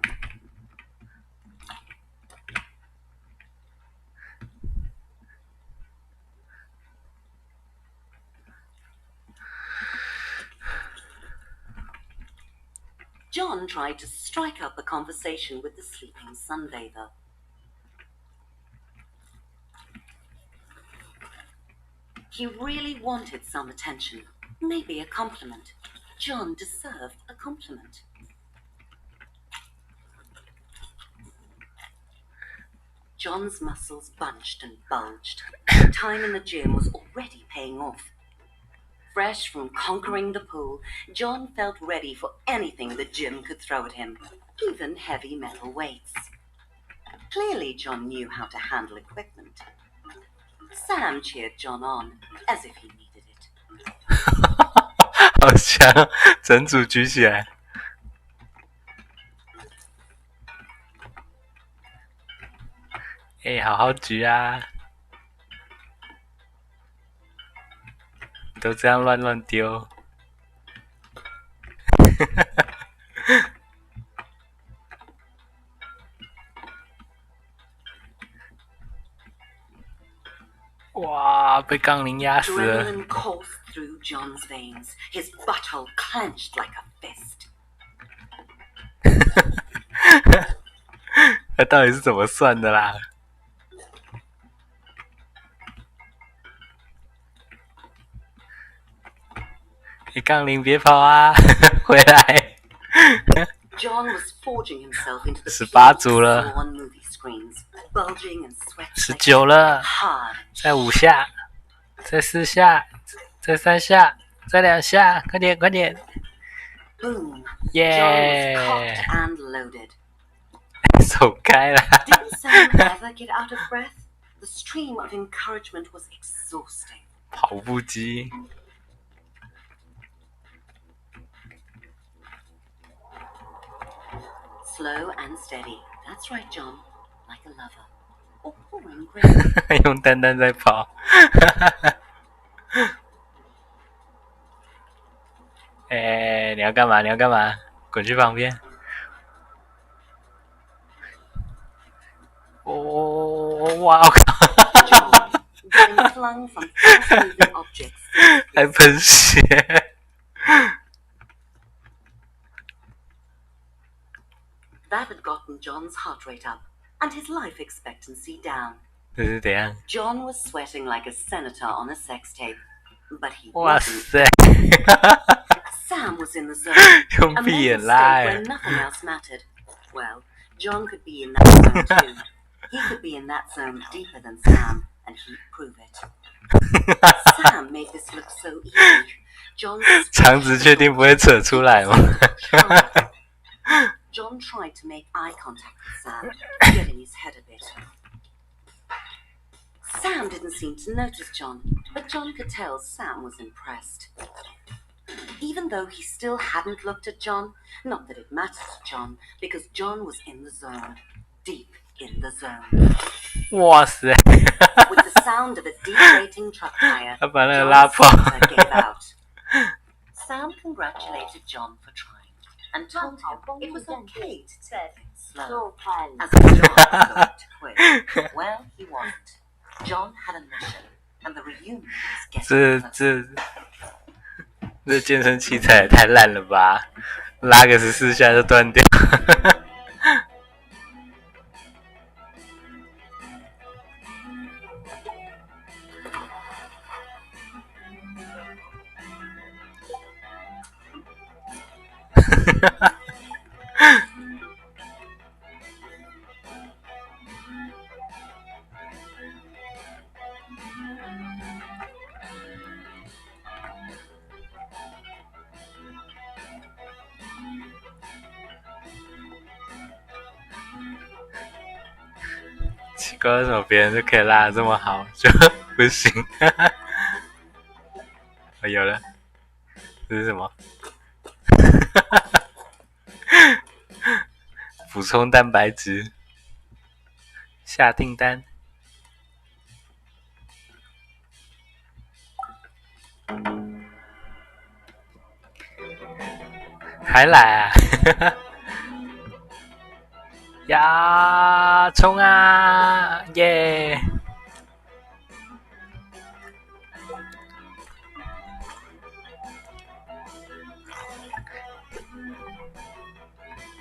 John tried to strike up a conversation with the sleeping sunbather. He really wanted some attention, maybe a compliment. John deserved a compliment. John's muscles bunched and bulged. Time in the gym was already paying off. Fresh from conquering the pool, John felt ready for anything the gym could throw at him, even heavy metal weights. Clearly, John knew how to handle equipment. Sam cheered John on, as if he needed it. 好强，整组举起来。哎，好好举啊！都这样乱丢。哇，被杠铃压死了。 Adrenaline coursed through John's veins, his butthole clenched like a fist. 他到底是怎么算的啦？你杠铃别跑啊，回来！ John was forging himself into the 18组了。 on movie screens, bulging and sweating 19了， hard. 再5下，再4下，再3下，再2下，快点快点！ Boom. John was 耶、 cocked and loaded. 走开了！ Didn't Sam ever get out of breath? The stream of encouragement was exhausting. 跑步机， Slow and steady. That's right, John. Like a lover. or pouring gravy. 用蛋蛋在跑。你要干嘛？你要干嘛？滚去旁边！哇！我靠！ John, getting flung from fast-moving objects. 还喷血！ That had gotten John's heart rate up and his life expectancy down. 这是怎样？ John was sweating like a senator on a sex tape, but he 哇 wasn't. 塞！ Sam was in the zone, 用 a 闭 mental 眼 state 拉 where 哎！ nothing else mattered. Well, John could be in that zone too. He could be in that zone deeper than Sam, and he'd prove it. Sam made this look so easy. John's 肠子确定不会扯出来吗？ John tried to make eye contact with Sam, getting his head a bit. Sam didn't seem to notice John, but John could tell Sam was impressed. Even though he still hadn't looked at John, not that it mattered to John, because John was in the zone, deep in the zone. 哇塞！ With the sound of a deflating truck tire, 他把那个拉 John's 爆。 center gave out. Sam congratulated John for trying and told him it was okay to take it slow. 做快了 As if John was going to quit. Well, he wasn't. John had a mission, and the reunion was getting closer. 这健身器材也太烂了吧！拉个14下就断掉。奇怪，为什么别人就可以拉得这么好，就不行？哦，有了，这是什么？补充蛋白质，下订单。还来啊！呀，冲啊！耶！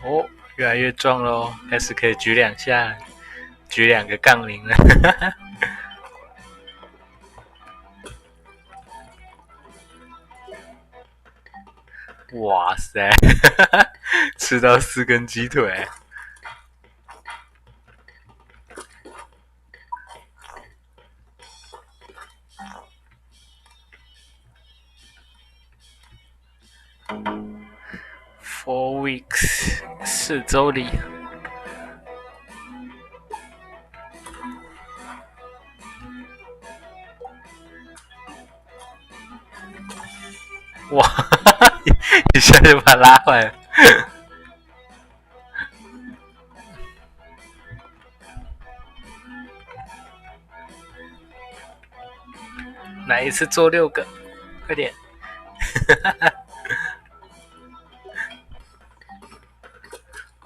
哦，越来越壮咯，开始可以举2下，举2个杠铃了。哇塞，吃到4根鸡腿。4 weeks 4周里。哇，一下就把他拉回来了。哪一次做6个？快点！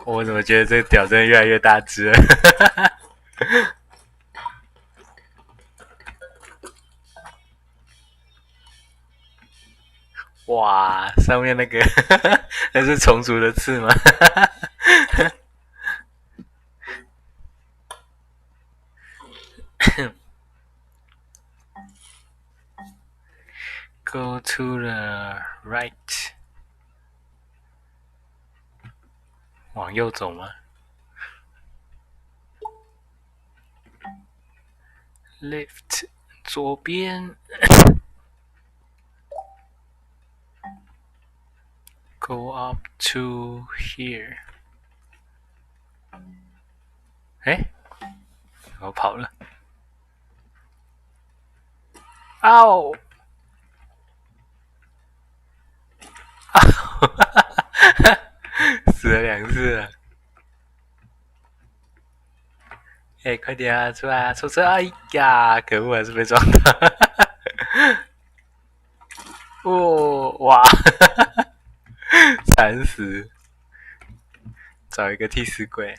我怎么觉得这个屌真的越来越大只了？哇，上面那个那是虫族的刺吗？Go to the right， 往右走吗？Left， 左边。Go up to here。哎，我跑了。嗷！死了2次了。快点啊，出来啊，抽车！哎呀，可恶，还是被撞到。哦，哇，惨死！找一个替死鬼。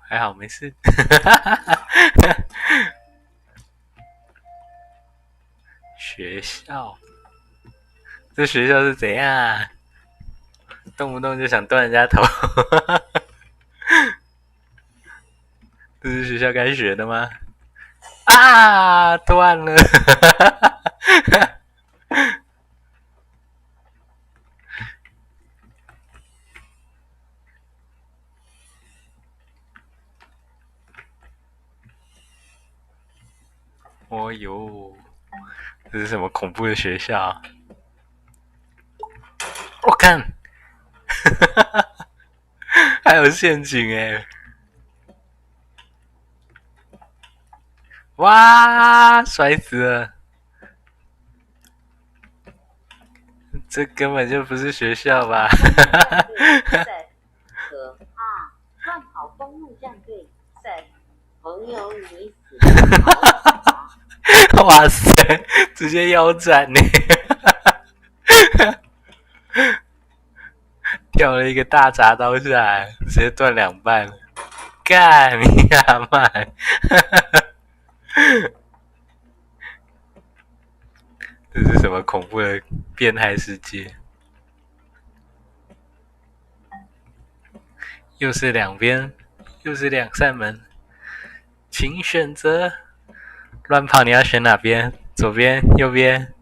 还好没事。学校，这学校是怎样啊？动不动就想断人家头。这是学校该学的吗？啊，断了。哦呦，这是什么恐怖的学校？我看，还有陷阱哎！哇，摔死了！这根本就不是学校吧？可怕！乱跑公路战队赛，朋友你死了好哇塞，直接腰斩呢！掉了一个大铡刀下来，直接断2半了。干你阿妈！这是什么恐怖的变态世界？又是2边，又是2扇门，请选择。乱跑，你要选哪边？左边、右边？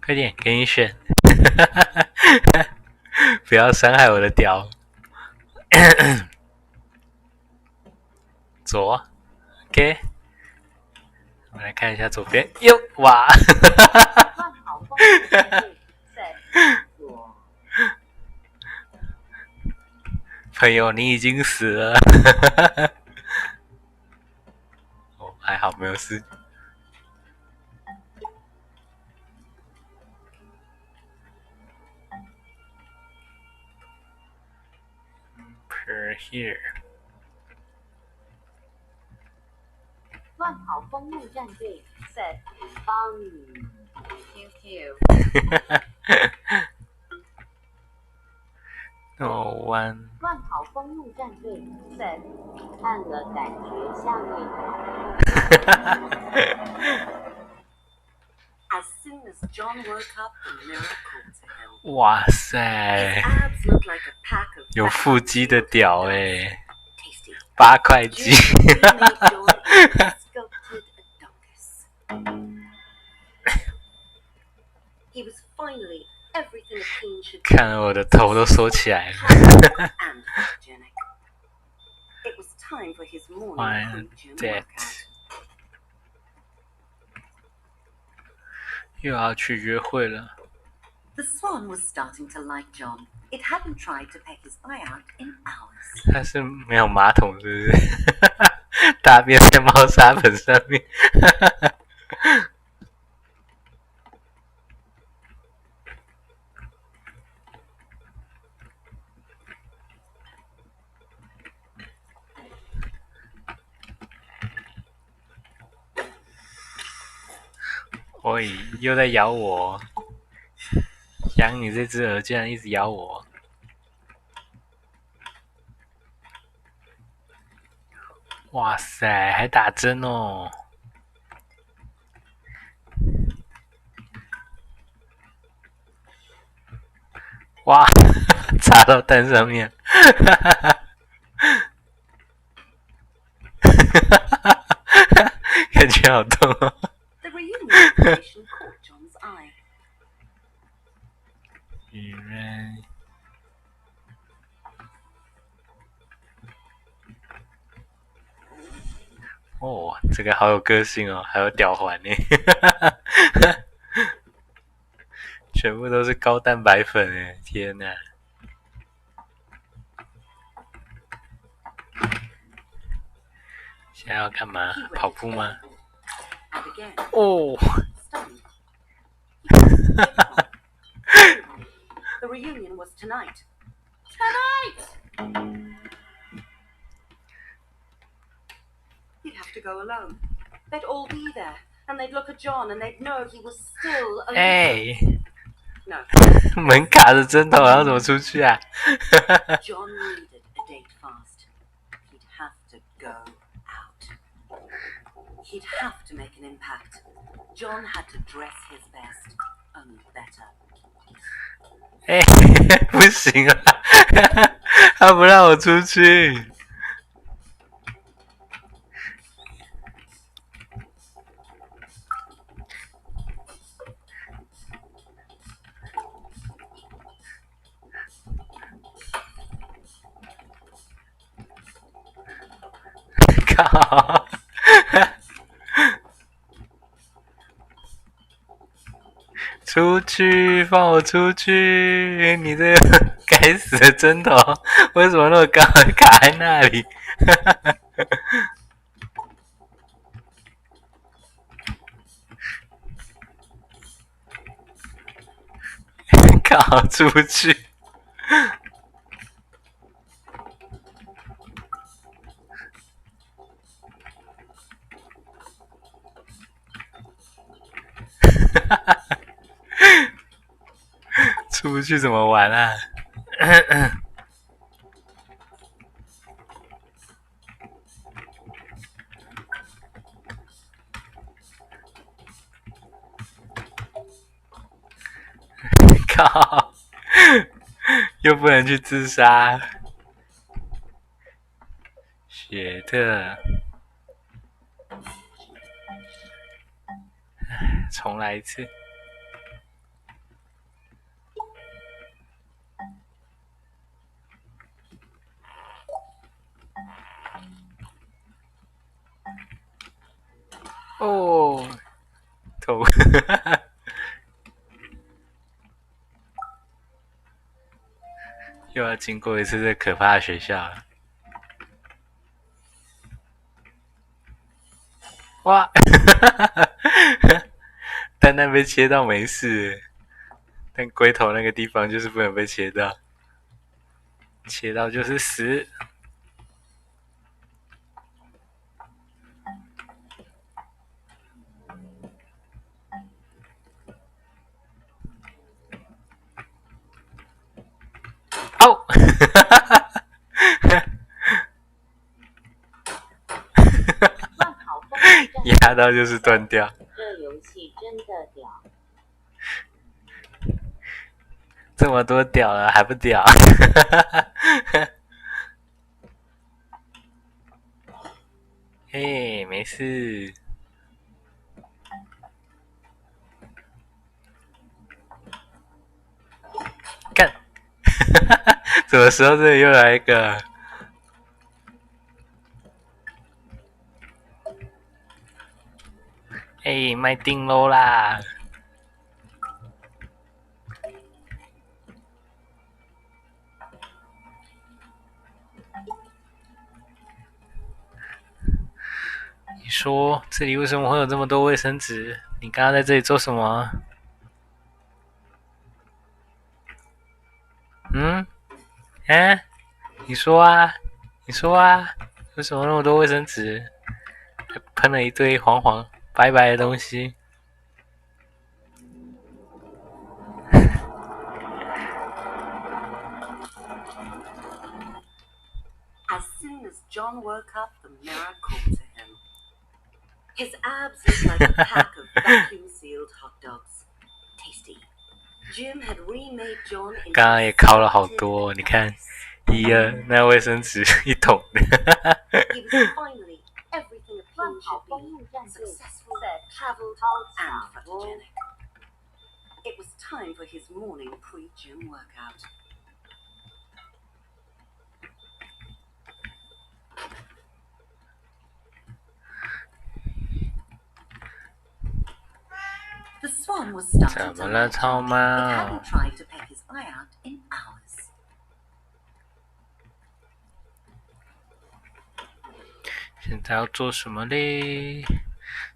快点，给你选。不要伤害我的屌。左 ，OK。我们来看一下左边，哟，哇！乱跑公路战队赛，左。朋友，你已经死了。哦，还好没有事。Per here。乱跑公路战队赛，帮你 QQ。No one。乱跑公路战队赛，看了感觉像会跑。As soon as John woke up, the mirror called to him. 哇塞， His abs looked like a pack of 有 fat 腹肌的屌哎、 tasty. 8块肌。 June made John a sculpted Adonis. He was finally everything a teen should be. 看了我的头都缩起来了。 And photogenic. It was time for his morning Why gym that? workout. 又要去约会了。 The swan was starting to like John. It hadn't tried to peck his eye out in hours. 它是没有马桶是不是？大便在猫砂盆上面。喂，又在咬我！养你这只鹅居然一直咬我！哇塞，还打针哦！哇，插到蛋上面！感觉好痛哦！ The reunion station caught John's eye. 原来哦，这个好有个性哦，还有吊环呢，全部都是高蛋白粉哎，天哪！现在要干嘛？ He 跑 waited 步吗？ and again. 哦， Stunned. He couldn't get one. The reunion was tonight. Tonight! He'd have to go alone. They'd all be there, and they'd look at John, and they'd know he was still a loser. 哎， No, 门卡着针头，要怎么出去啊？ John needed a date fast. He'd have to go out. He'd have to make an impact. John had to dress his best, only better. 哎，不行啊，他不让我出去。靠！出去，放我出去！你这个该死的针头，为什么那么高，卡在那里？靠，出去！出不去怎么玩啊？靠！又不能去自杀。雪特，重来一次。哦，头，又要经过一次这可怕的学校了。哇！蛋蛋被切到没事，但龟头那个地方就是不能被切到，切到就是死。哦！压到就是断掉。这游戏真的屌！这么多屌了还不屌？嘿，没事。干！什么时候这里又来一个？哎，卖定喽啦！你说这里为什么会有这么多卫生纸？你刚刚在这里做什么？嗯？啊？你说啊？你说啊？为什么那么多卫生纸？还喷了一堆黄黄白白的东西。As soon as John woke up, the mirror called to him. His abs looked like a pack of vacuum-sealed hot dogs. Tasty. Jim had remade John into 刚刚也烤了好多，你看，一二，那卫生纸一桶的。 He was finally everything a 乱 king 跑 should 公路 be. 战队 Successful, 在 travelled, 超 and 强多。 photogenic. It was time for his morning pre-gym workout. The swan was starting 怎 to 么了， latch 超 on. It 猫？ hadn't tried to peck his eye out in hours. 现在要做什么嘞？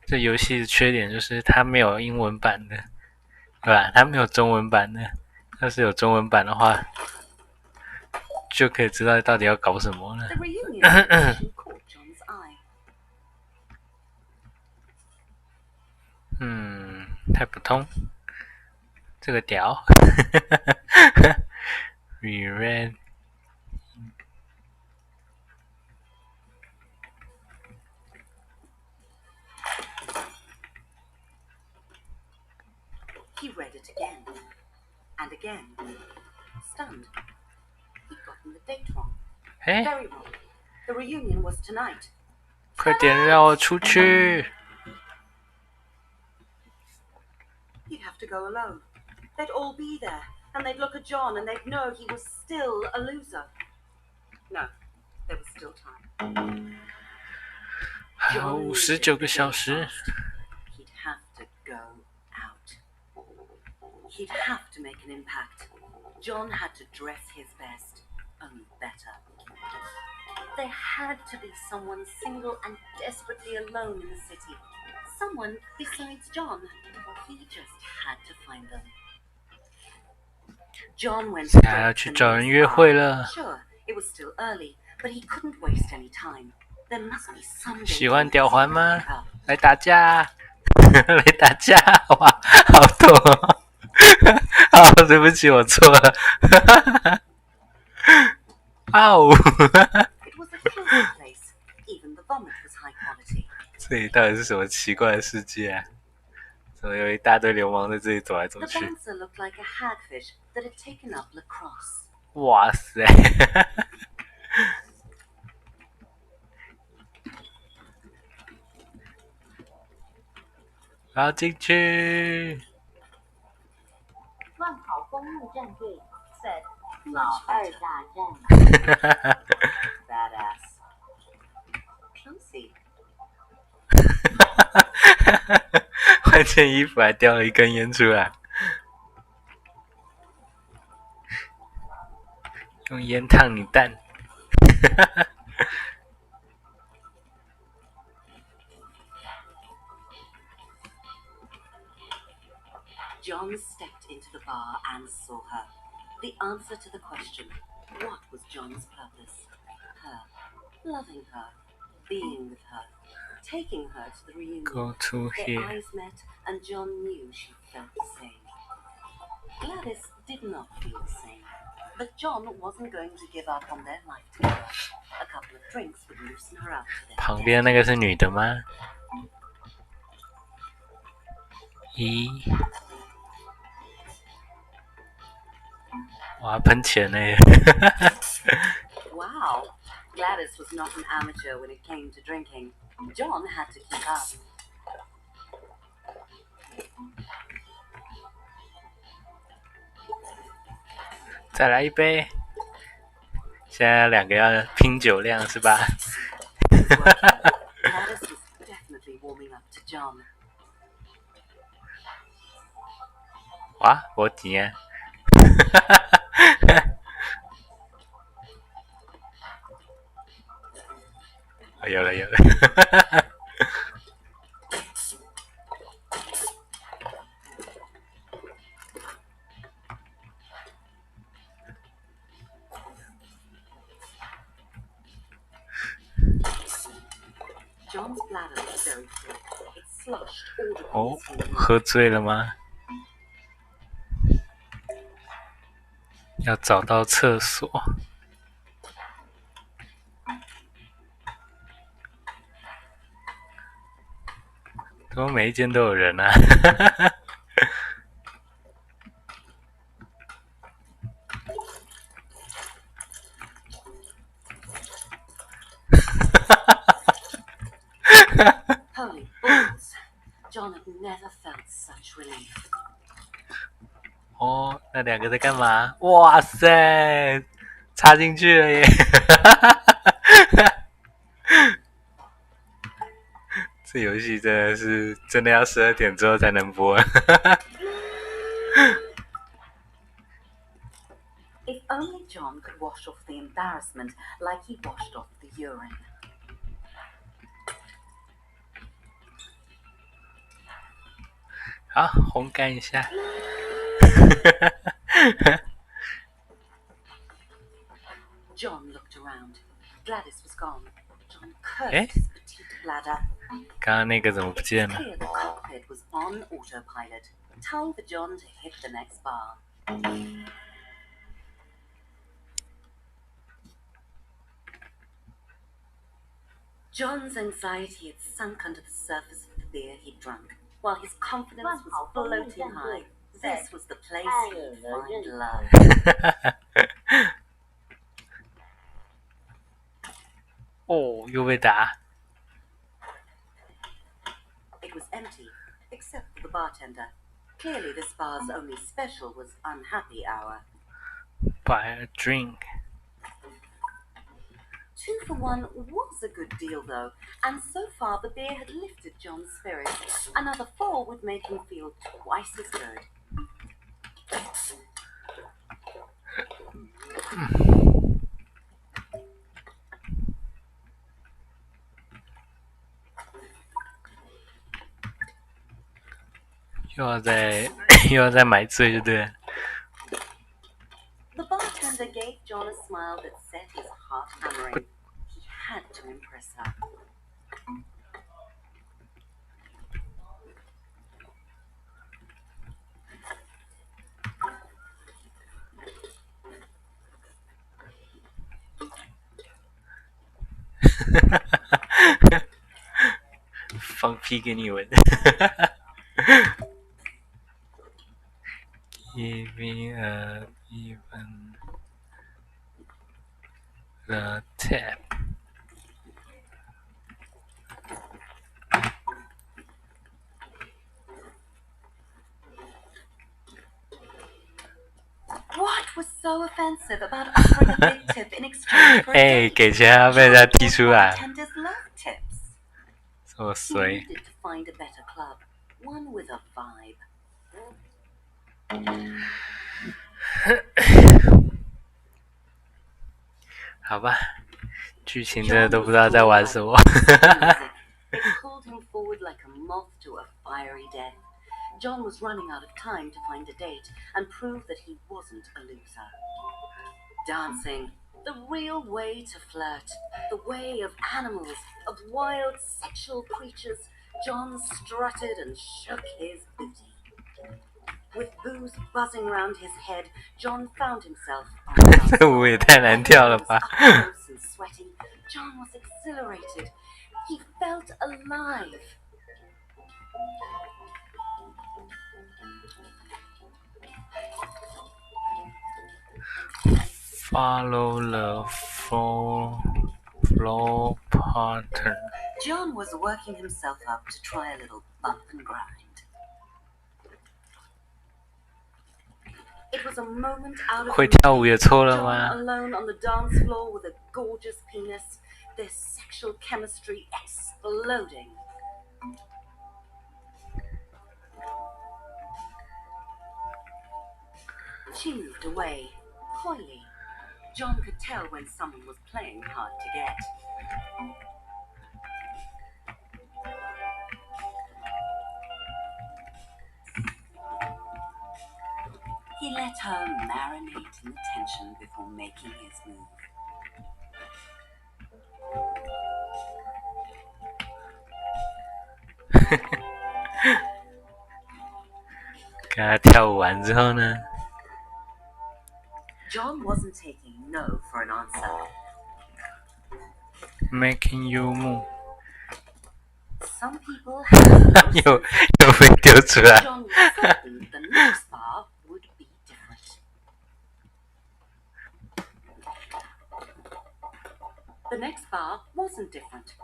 这游戏的缺点就是它没有英文版的，对吧？它没有中文版的。要是有中文版的话，就可以知道到底要搞什么了。The reunion situation caught John's eye. 太不通，这个屌。We ran. He read it again and again. Stunned. He'd gotten the date wrong. 哎， Very wrong. The reunion was tonight. 快点让我出去！ He'd have to go alone. They'd all be there, and they'd look at John and they'd know he was still a loser. No, there was still time. 还有 John knew 59 that 个 if 小 he 时。 passed, He'd have to go out. He'd have to make an impact. John had to dress his best, only better. There had to be someone single and desperately alone in the city. Someone besides John. He just had to find them. John went 现在要 straight 去 to 找 the 人 nearest 约 bar. 会了。 Sure, it was still early, but he couldn't waste any time. There must be some 喜欢 way 吊 to 环吗 pick up.？来打架！来打架！哇，好痛哦！啊，对不起，我错了。哦， It was a filthy place. Even the vomit was high quality. 这里到底是什么奇怪的世界啊？怎么有一大堆流氓在这里走来走 The 去？ bouncer looked like a hagfish that had taken up lacrosse. 哇塞！然后进去。乱跑公路战队 set 老二大战。Badass. Clumsy. 换件衣服还叼了一根烟出来，用烟烫你蛋。John stepped into the bar and saw her. The answer to the question, what was John's purpose? Her. Loving her. Being with her. Taking her to the reunion. Go to Their here. eyes met and John knew she felt the same. Gladys did not feel the same. But John wasn't going to give up on their life together. A couple of drinks would loosen her up to their 旁边那个是女的吗？咦，哇，喷钱嘞！ Wow. Gladys was not an amateur when it came to drinking. John had to keep up. 再来一杯。现在两个要拼酒量是吧？ Gladys was definitely warming up to John. 哇，我钱。有了有了。John's bladder was very full. It sloshed audibly 哦 as he went. 喝醉了吗？要找到厕所。怎么每一间都有人啊？Holy balls. John had never felt such relief. 哦，那两个在干嘛？哇塞，插进去了耶！这游戏真的是真的要12点之后才能播。 If only John could wash off the embarrassment like he washed off the urine. 好，红干一下。John looked around. Gladys was gone. John cursed Eh? his petite bladder. 刚刚那个怎么不见了？ Clear the cockpit was on autopilot. Time for John to hit the next bar. John's anxiety had sunk under the surface of the beer he'd drunk, while his confidence was floating high. This was the place he'd find love. 哦，又被打。 It was empty, except for the bartender. Clearly this bar's only special was unhappy hour. Buy a drink. 2 for 1 was a good deal, though, and so far the beer had lifted John's spirits. Another 4 would make him feel twice as good. 又要再买醉，就对了。 The bartender gave John a smile that set his heart hammering. He had to impress her. Ha 放屁给你闻。Give me even the tap. What was so offensive about offering a big tip in exchange for a 哎， date? 给钱还要被人家踢出来， Bartenders love tips. 这么 He 衰。 needed to find a better club, one with a vibe. 好吧，剧情真的都不知道在玩什么。 They pulled him forward like a moth to a fiery death. John was running out of time to find a date and prove that he wasn't a loser. Dancing, the real way to flirt, the way of animals, of wild sexual creatures. John strutted and shook his booty. With booze buzzing round his head, John found himself on the dance 这舞也太难跳了吧！ Everyone was up close and sweaty. John was exhilarated. He felt alive. Follow the flow pattern. John was working himself up to try a little bump and grind. It was a moment out of 会跳舞也错了 John 吗？ alone on the dance floor with a gorgeous penis, their sexual chemistry exploding. She moved away, coyly. John could tell when someone was playing hard to get. He let her marinate in the tension before making his move. 跟他跳舞完之后呢？ John wasn't taking no for an answer. Making you move. Some people had又被丢出来。 John was certain the next bar would be different. The next bar wasn't different.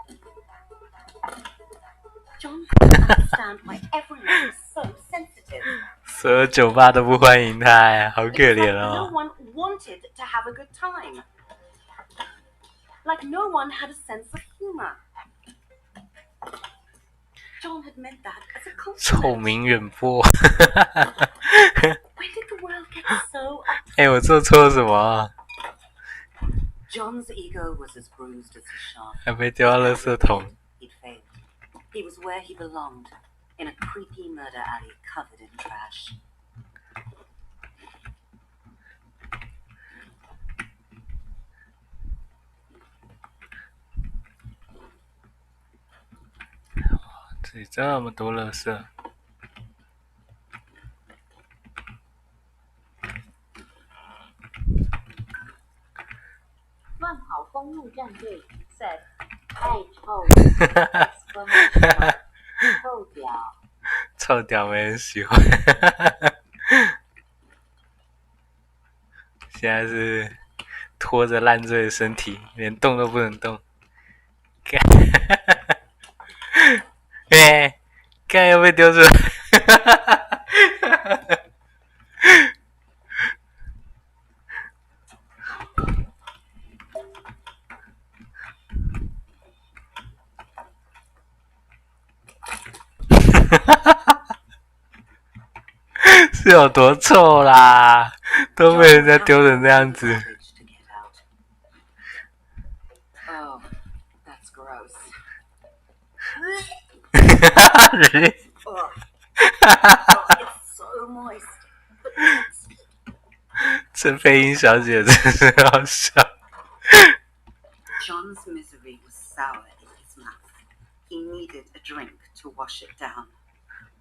John couldn't understand why everyone was so sensitive. 所有酒吧都不欢迎他呀，好可 It's 怜 like no 哦。 one wanted to have a good time. Like no one had a sense of humor. John had meant that as a 臭 compliment. 名远播。 When did the world get so upset? 哎，我做错了什么啊？ John's ego was as bruised as his shaft. 还被丢到垃圾桶。 He'd failed. He was where he belonged. in a creepy murder alley covered in trash. Oh, 这里这么多垃圾。乱跑公路战队 set 太臭了臭屌，臭屌没人喜欢。现在是拖着烂醉的身体，连动都不能动。哎，看又被丢出来。是有多臭啦，都被人家丢成这样子。Oh, that's gross. ，It's so moist. 这配音小姐真是好笑。John's misery was sour in his mouth. He needed a drink to wash it down.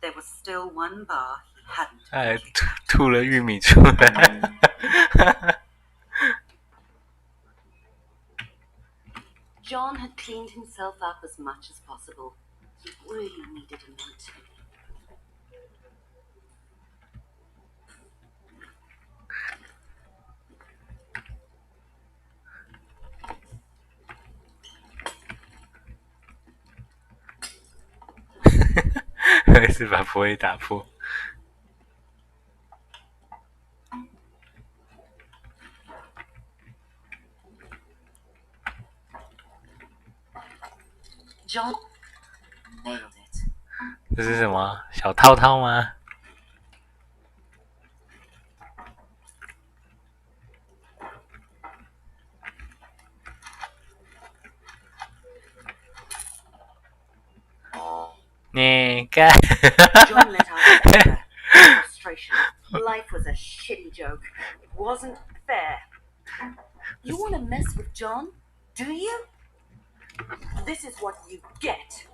There was still one bar he hadn't. 他还吐了玉米出来。John had cleaned himself up as much as possible. He really needed a mint. 还是把玻璃打破。John nailed it. 这是什么？小套套吗？你干？John let out his anger and frustration. Life was a shitty joke. It wasn't fair. You want to mess with John? Do you? This is what you get.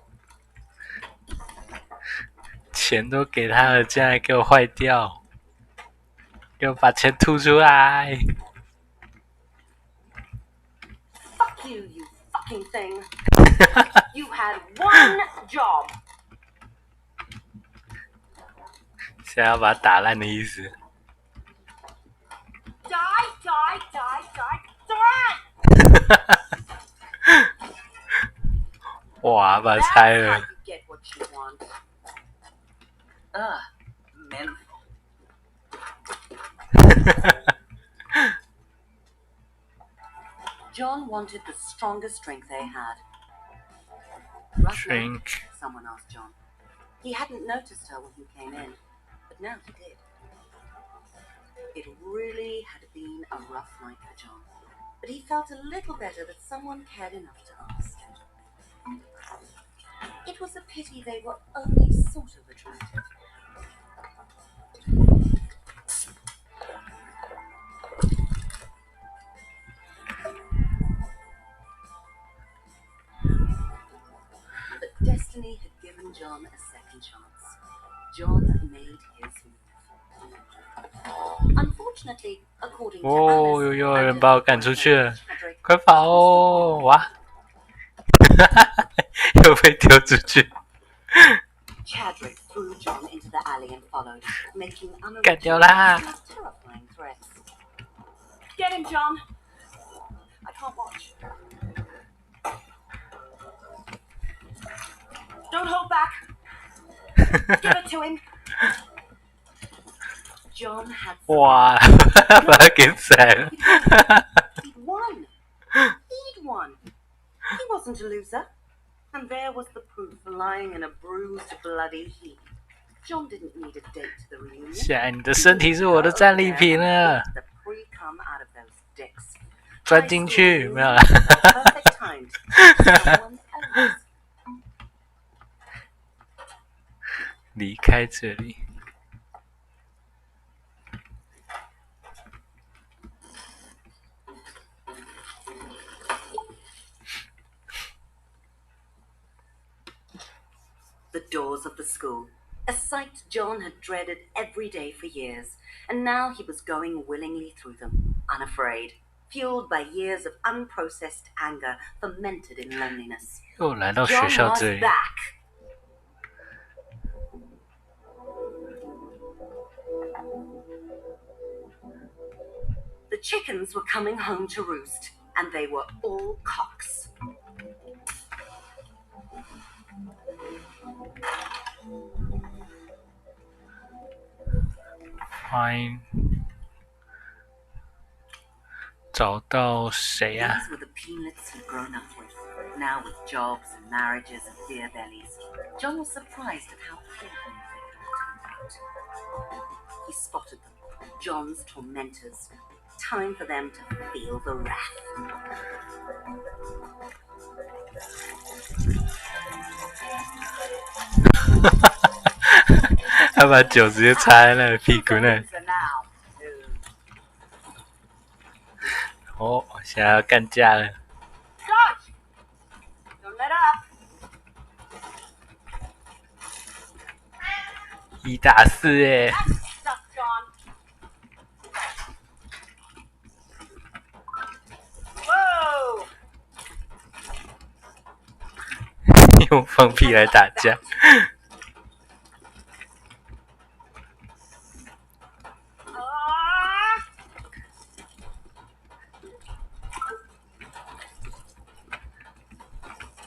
钱都给他了，竟然还给我坏掉！给我把钱吐出来！ Fuck you, you fucking thing. You had one job. 现在要把他打烂的意思。Die, die, die, die, die! 哇，把他拆了。 You get what you want. Men. John wanted the strongest drink they had. Drink. Someone asked John. He hadn't noticed her when he came in, but now he did. It really had been a rough night for John, but he felt a little better that someone cared enough to ask. It was a pity they were only sort of attractive. But destiny had given John a second chance. John made his move. Unfortunately, according to 哦， Alice, 有人把我赶出去了，快跑哦！哇，又被丢出去。Chadwick threw John into the alley and followed, making 干掉啦！ terrifying threats. Get him, John. I can't watch. Don't hold back. Give it to him. John had 哇，把他给宰了。 He'd won. He'd won. He wasn't a loser. And there was the proof lying in a bruised, bloody heap. John didn't need a date to the reunion. 现在你的身体是我的战利品了， The pre-cum out of those dicks. 钻进去，没有啦。 Perfect timed. Someone else. 这里。The doors of the school, a sight John had dreaded every day for years, and now he was going willingly through them, unafraid, fueled by years of unprocessed anger fermented in loneliness. 又来到学 John 校 was 这里， back. The chickens were coming home to roost, and they were all cocks. Fine， 找到谁呀、 These were the peanuts he'd grown up with, now with jobs and marriages and beer bellies. John was surprised at how different they had all turned out. He spotted them, John's tormentors. Time for them to feel the wrath. 他把酒直接插在那个屁股那里。 So now, 哦，现在要干架了。 Dodge! Don't let up. 1打4耶！ Stuff, John. Whoa! 用放屁来打架。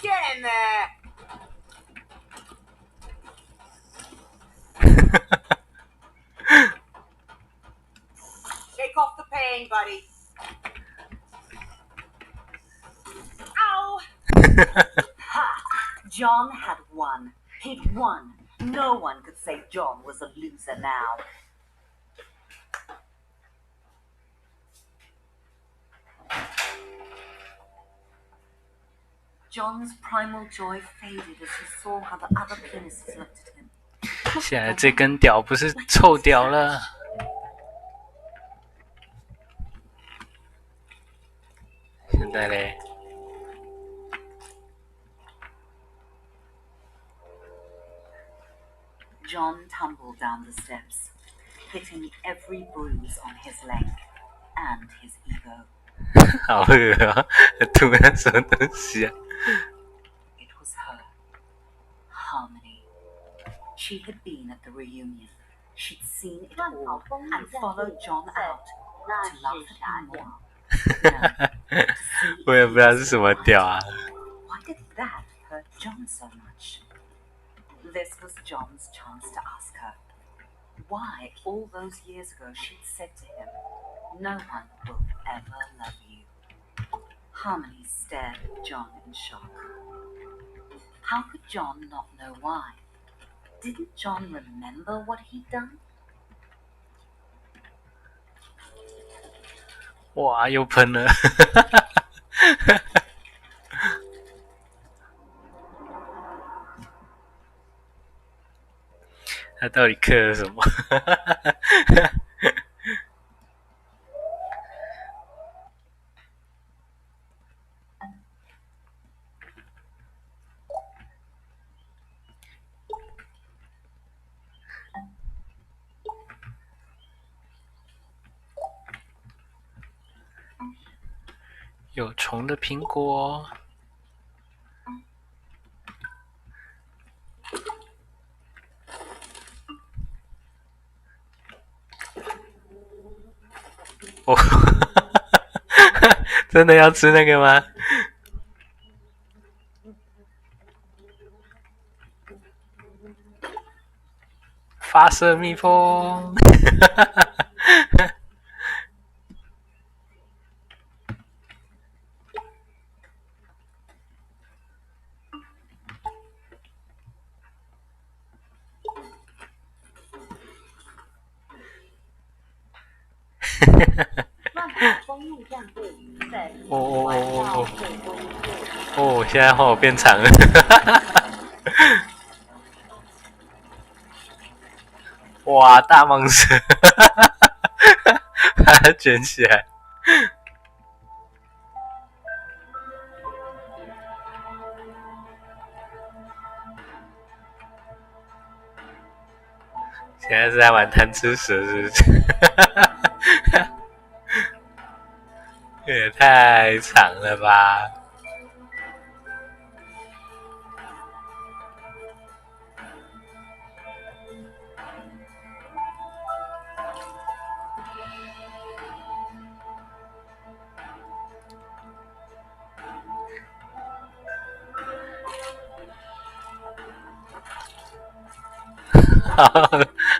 Get in there! Shake off the pain, buddy. Ow! Ha! John had won. He'd won. No one could say John was a loser now. John's primal joy faded as he saw how the other penises looked at him. 现在这根屌不是臭屌了。现在嘞， John tumbled down the steps, hitting every bruise on his leg and his ego. 好恶啊！吐那什么东西啊？ It was her, Harmony. She had been at the reunion. She'd seen it all and followed John out to love him more. Now, to see 我也不知道是什么屌啊。 why did that hurt John so much? This was John's chance to ask her why all those years ago she'd said to him, "No one will ever love you." Harmony stared at John in shock. How could John not know why? Didn't John remember what he'd done? 哇，又喷了！他到底刻了什么？有虫的苹果。哦，真的要吃那个吗？发射蜜蜂。乱跑公路战队在玩到最后一个。哦，现在换我变长了。哇，大蟒蛇，把它卷起来。现在是在玩贪吃蛇，是不是？也太长了吧！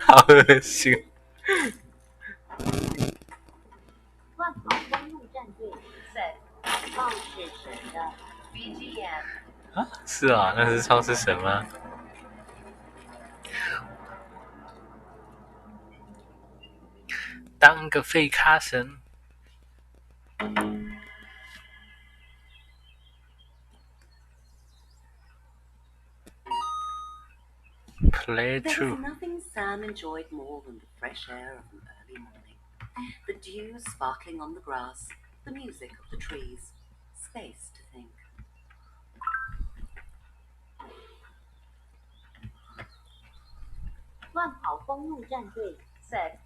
好恶心！乱跑公路战队 set 创世神的 BGM 啊，是啊，那是创世神吗？当个废咖神。Play There was true. nothing Sam enjoyed more than the fresh air of an early morning. The dew sparkling on the grass, the music of the trees, space to think. 乱跑公路战队 set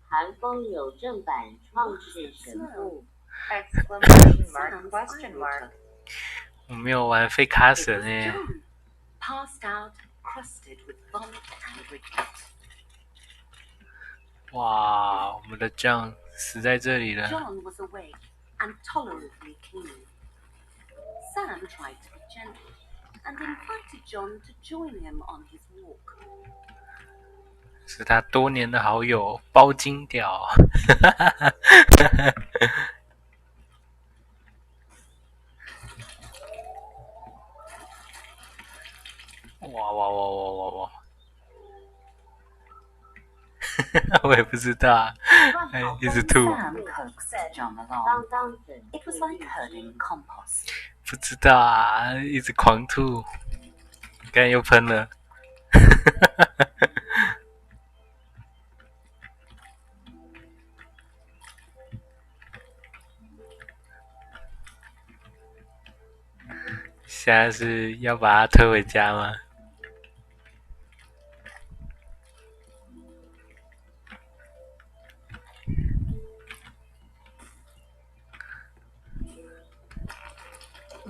韩风有正版创世神部 exclamation mark question mark 我没有玩废咖 It 神 was 耶。 John, passed out, crusted with vomit and regret. 哇，我们的 John 死在这里了。 John was awake and tolerably keen. Sam tried to be gentle and invited John to join him on his walk. 是他多年的好友包金屌。哇！我也不知道啊，一直吐。 Sam coaxed John 刚 along. 刚整 It was like herding compost. 不知道啊，一直狂吐。刚才又喷了。现在是要把它推回家吗？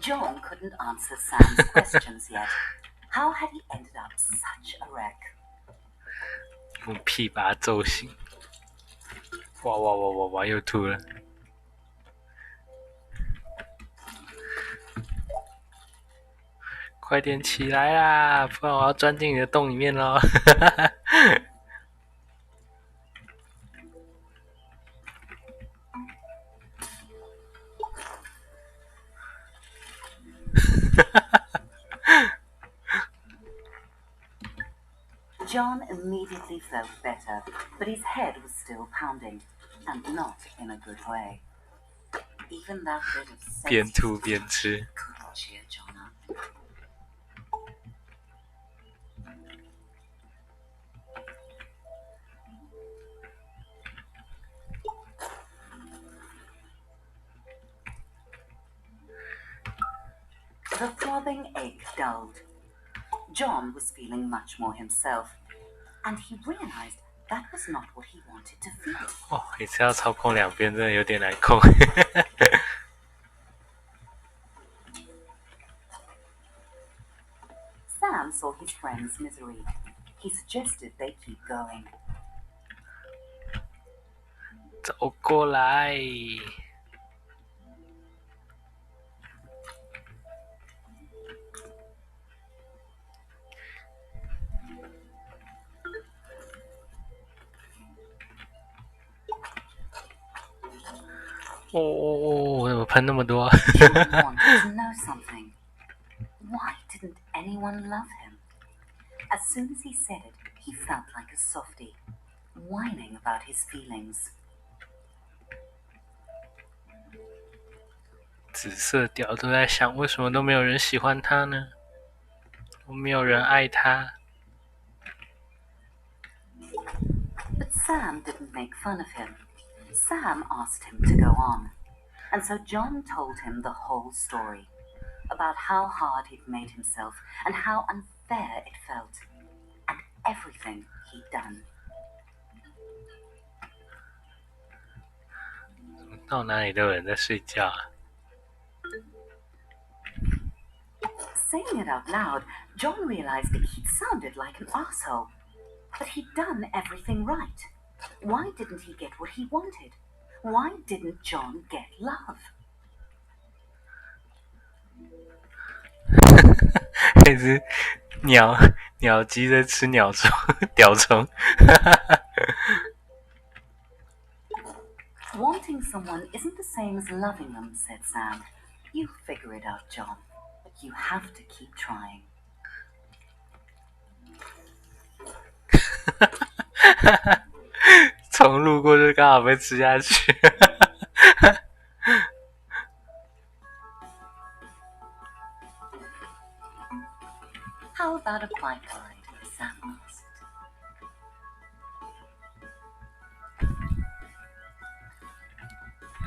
John couldn't answer Sam's questions yet. How had he ended up such a wreck? 用屁把它揍醒。哇！又吐了。快点起来啦，不然我要钻进你的洞里面咯。John immediately felt better, but his head was still pounding, and not in a good way. Even that bit of 边 sense 吐边吃。 couldn't cheer John up. The throbbing ache dulled. John was feeling much more himself, and he realized that was not what he wanted to feel. 哦，每次要操控两边真的有点难控。Sam saw his friend's misery. He suggested they keep going. 走过来。哦，怎么喷那么多？ John wanted to know something. Why didn't anyone love him? As soon as he said it, he felt like a softie, whining about his feelings. 紫色屌都在想，为什么都没有人喜欢他呢？都没有人爱他。Sam didn't make fun of him. Sam asked him to go on. And so John told him the whole story about how hard he'd made himself and how unfair it felt, and everything he'd done. 到哪里都有人在睡觉啊！ Saying it out loud, John realized that he'd sounded like an asshole. But he'd done everything right. Why didn't he get what he wanted? Why didn't John get love? 那只鸟鸡在吃鸟虫，屌虫。Wanting someone isn't the same as loving them, said Sam. You figure it out, John. But you have to keep trying. 虫路过就刚好被吃下去。How about a bike ride? Sam asked.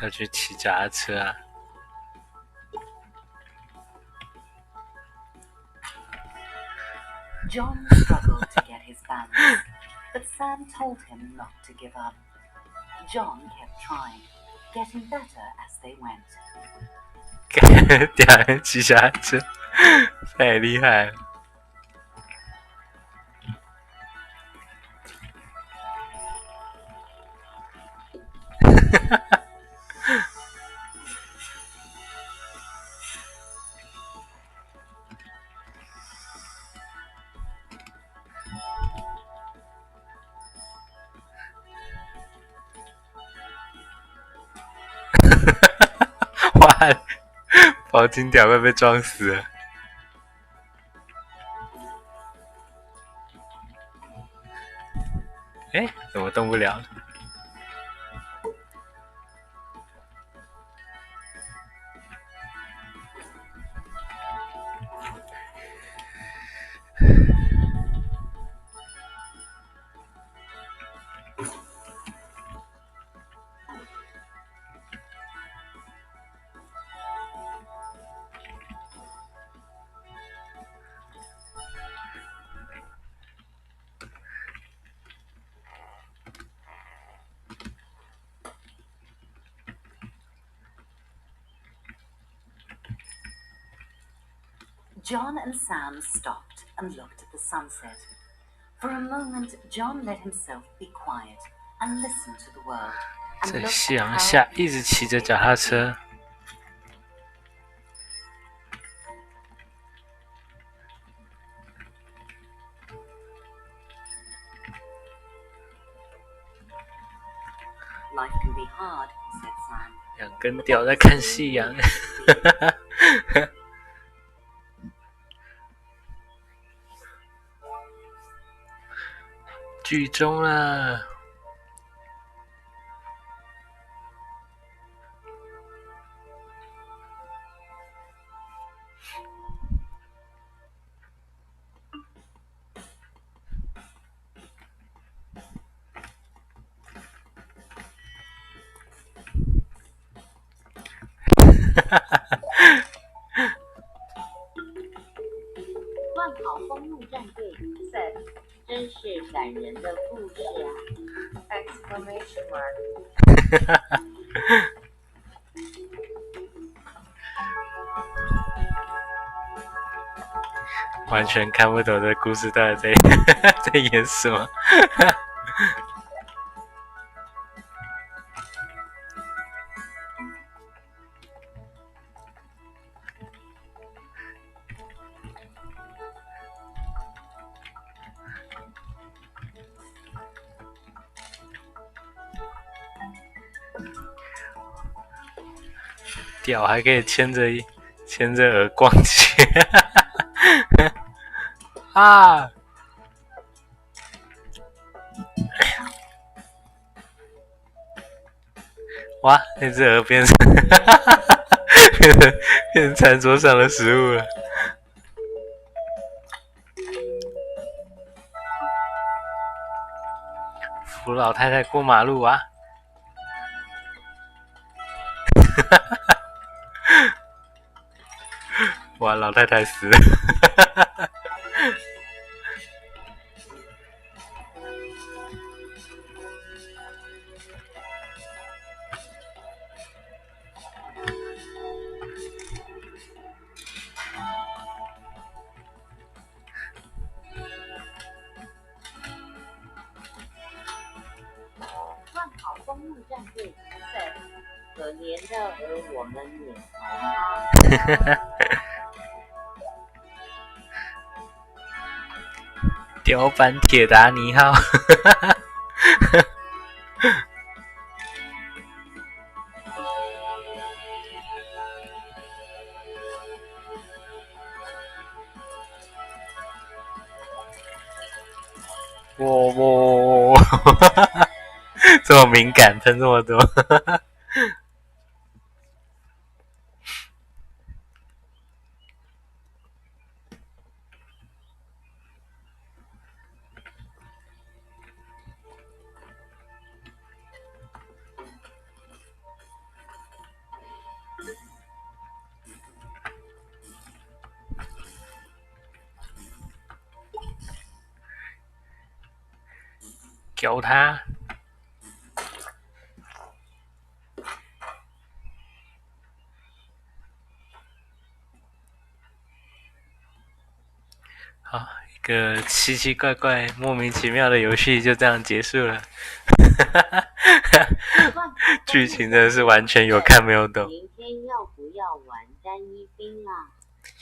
要去骑脚踏车啊！ John struggled to get his balance, but Sam told him not to give up. John kept trying, getting better as they went. 两人骑脚踏车，太厉害了！哇，黄金屌快被撞死了！哎，怎么动不了了？John and Sam stopped and looked at the sunset. For a moment, John let himself be quiet and listen to the world. 在夕阳下，一直骑着脚踏车。Life can be hard, said Sam. 两根屌在看夕阳。剧终了。万豪公路战队 said 真是感人的故事啊 exclamation mark 完全看不懂这故事到底在演什么。屌还可以牵着耳逛街。啊！哇，那只鹅变成餐桌上的食物了。扶老太太过马路啊！哇，老太太死了！乱跑公路战队赛，可怜的而我们也还好。雕版铁达尼号。哇！这么敏感，喷这么多。教他。好，一个奇奇怪怪、莫名其妙的游戏就这样结束了。剧情真的是完全有看没有懂。明天要不要玩单一兵啊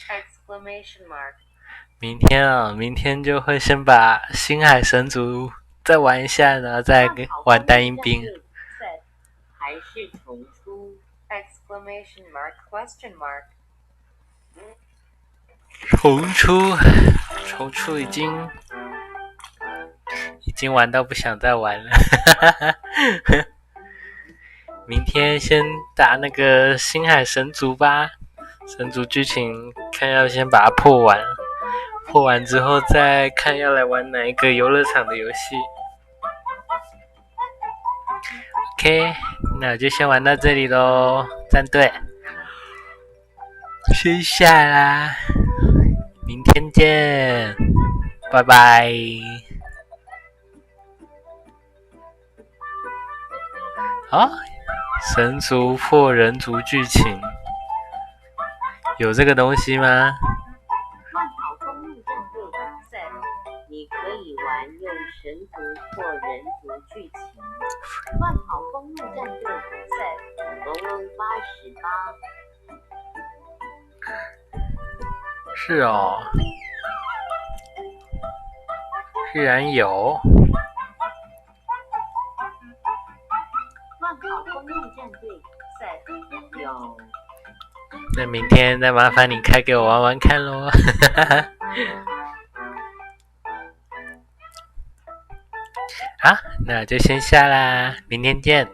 ？Exclamation mark。明天就会先把星海神族再玩一下，然后再玩单音兵。还是重出 ？Exclamation mark question mark。重出已经玩到不想再玩了。明天先打那个星海神族吧，神族剧情看要先把它破完之后再看要来玩哪一个游乐场的游戏。OK， 那就先玩到这里咯，战队，先下啦，明天见，拜拜。好，神族破人族剧情，有这个东西吗？乱跑公路战队赛，你可以玩用神族破人族剧情。乱跑公路战队赛，龙88。是哦，居然有。乱跑公路战队赛有。那明天再麻烦你开给我玩玩看咯。好，那就先下啦，明天见。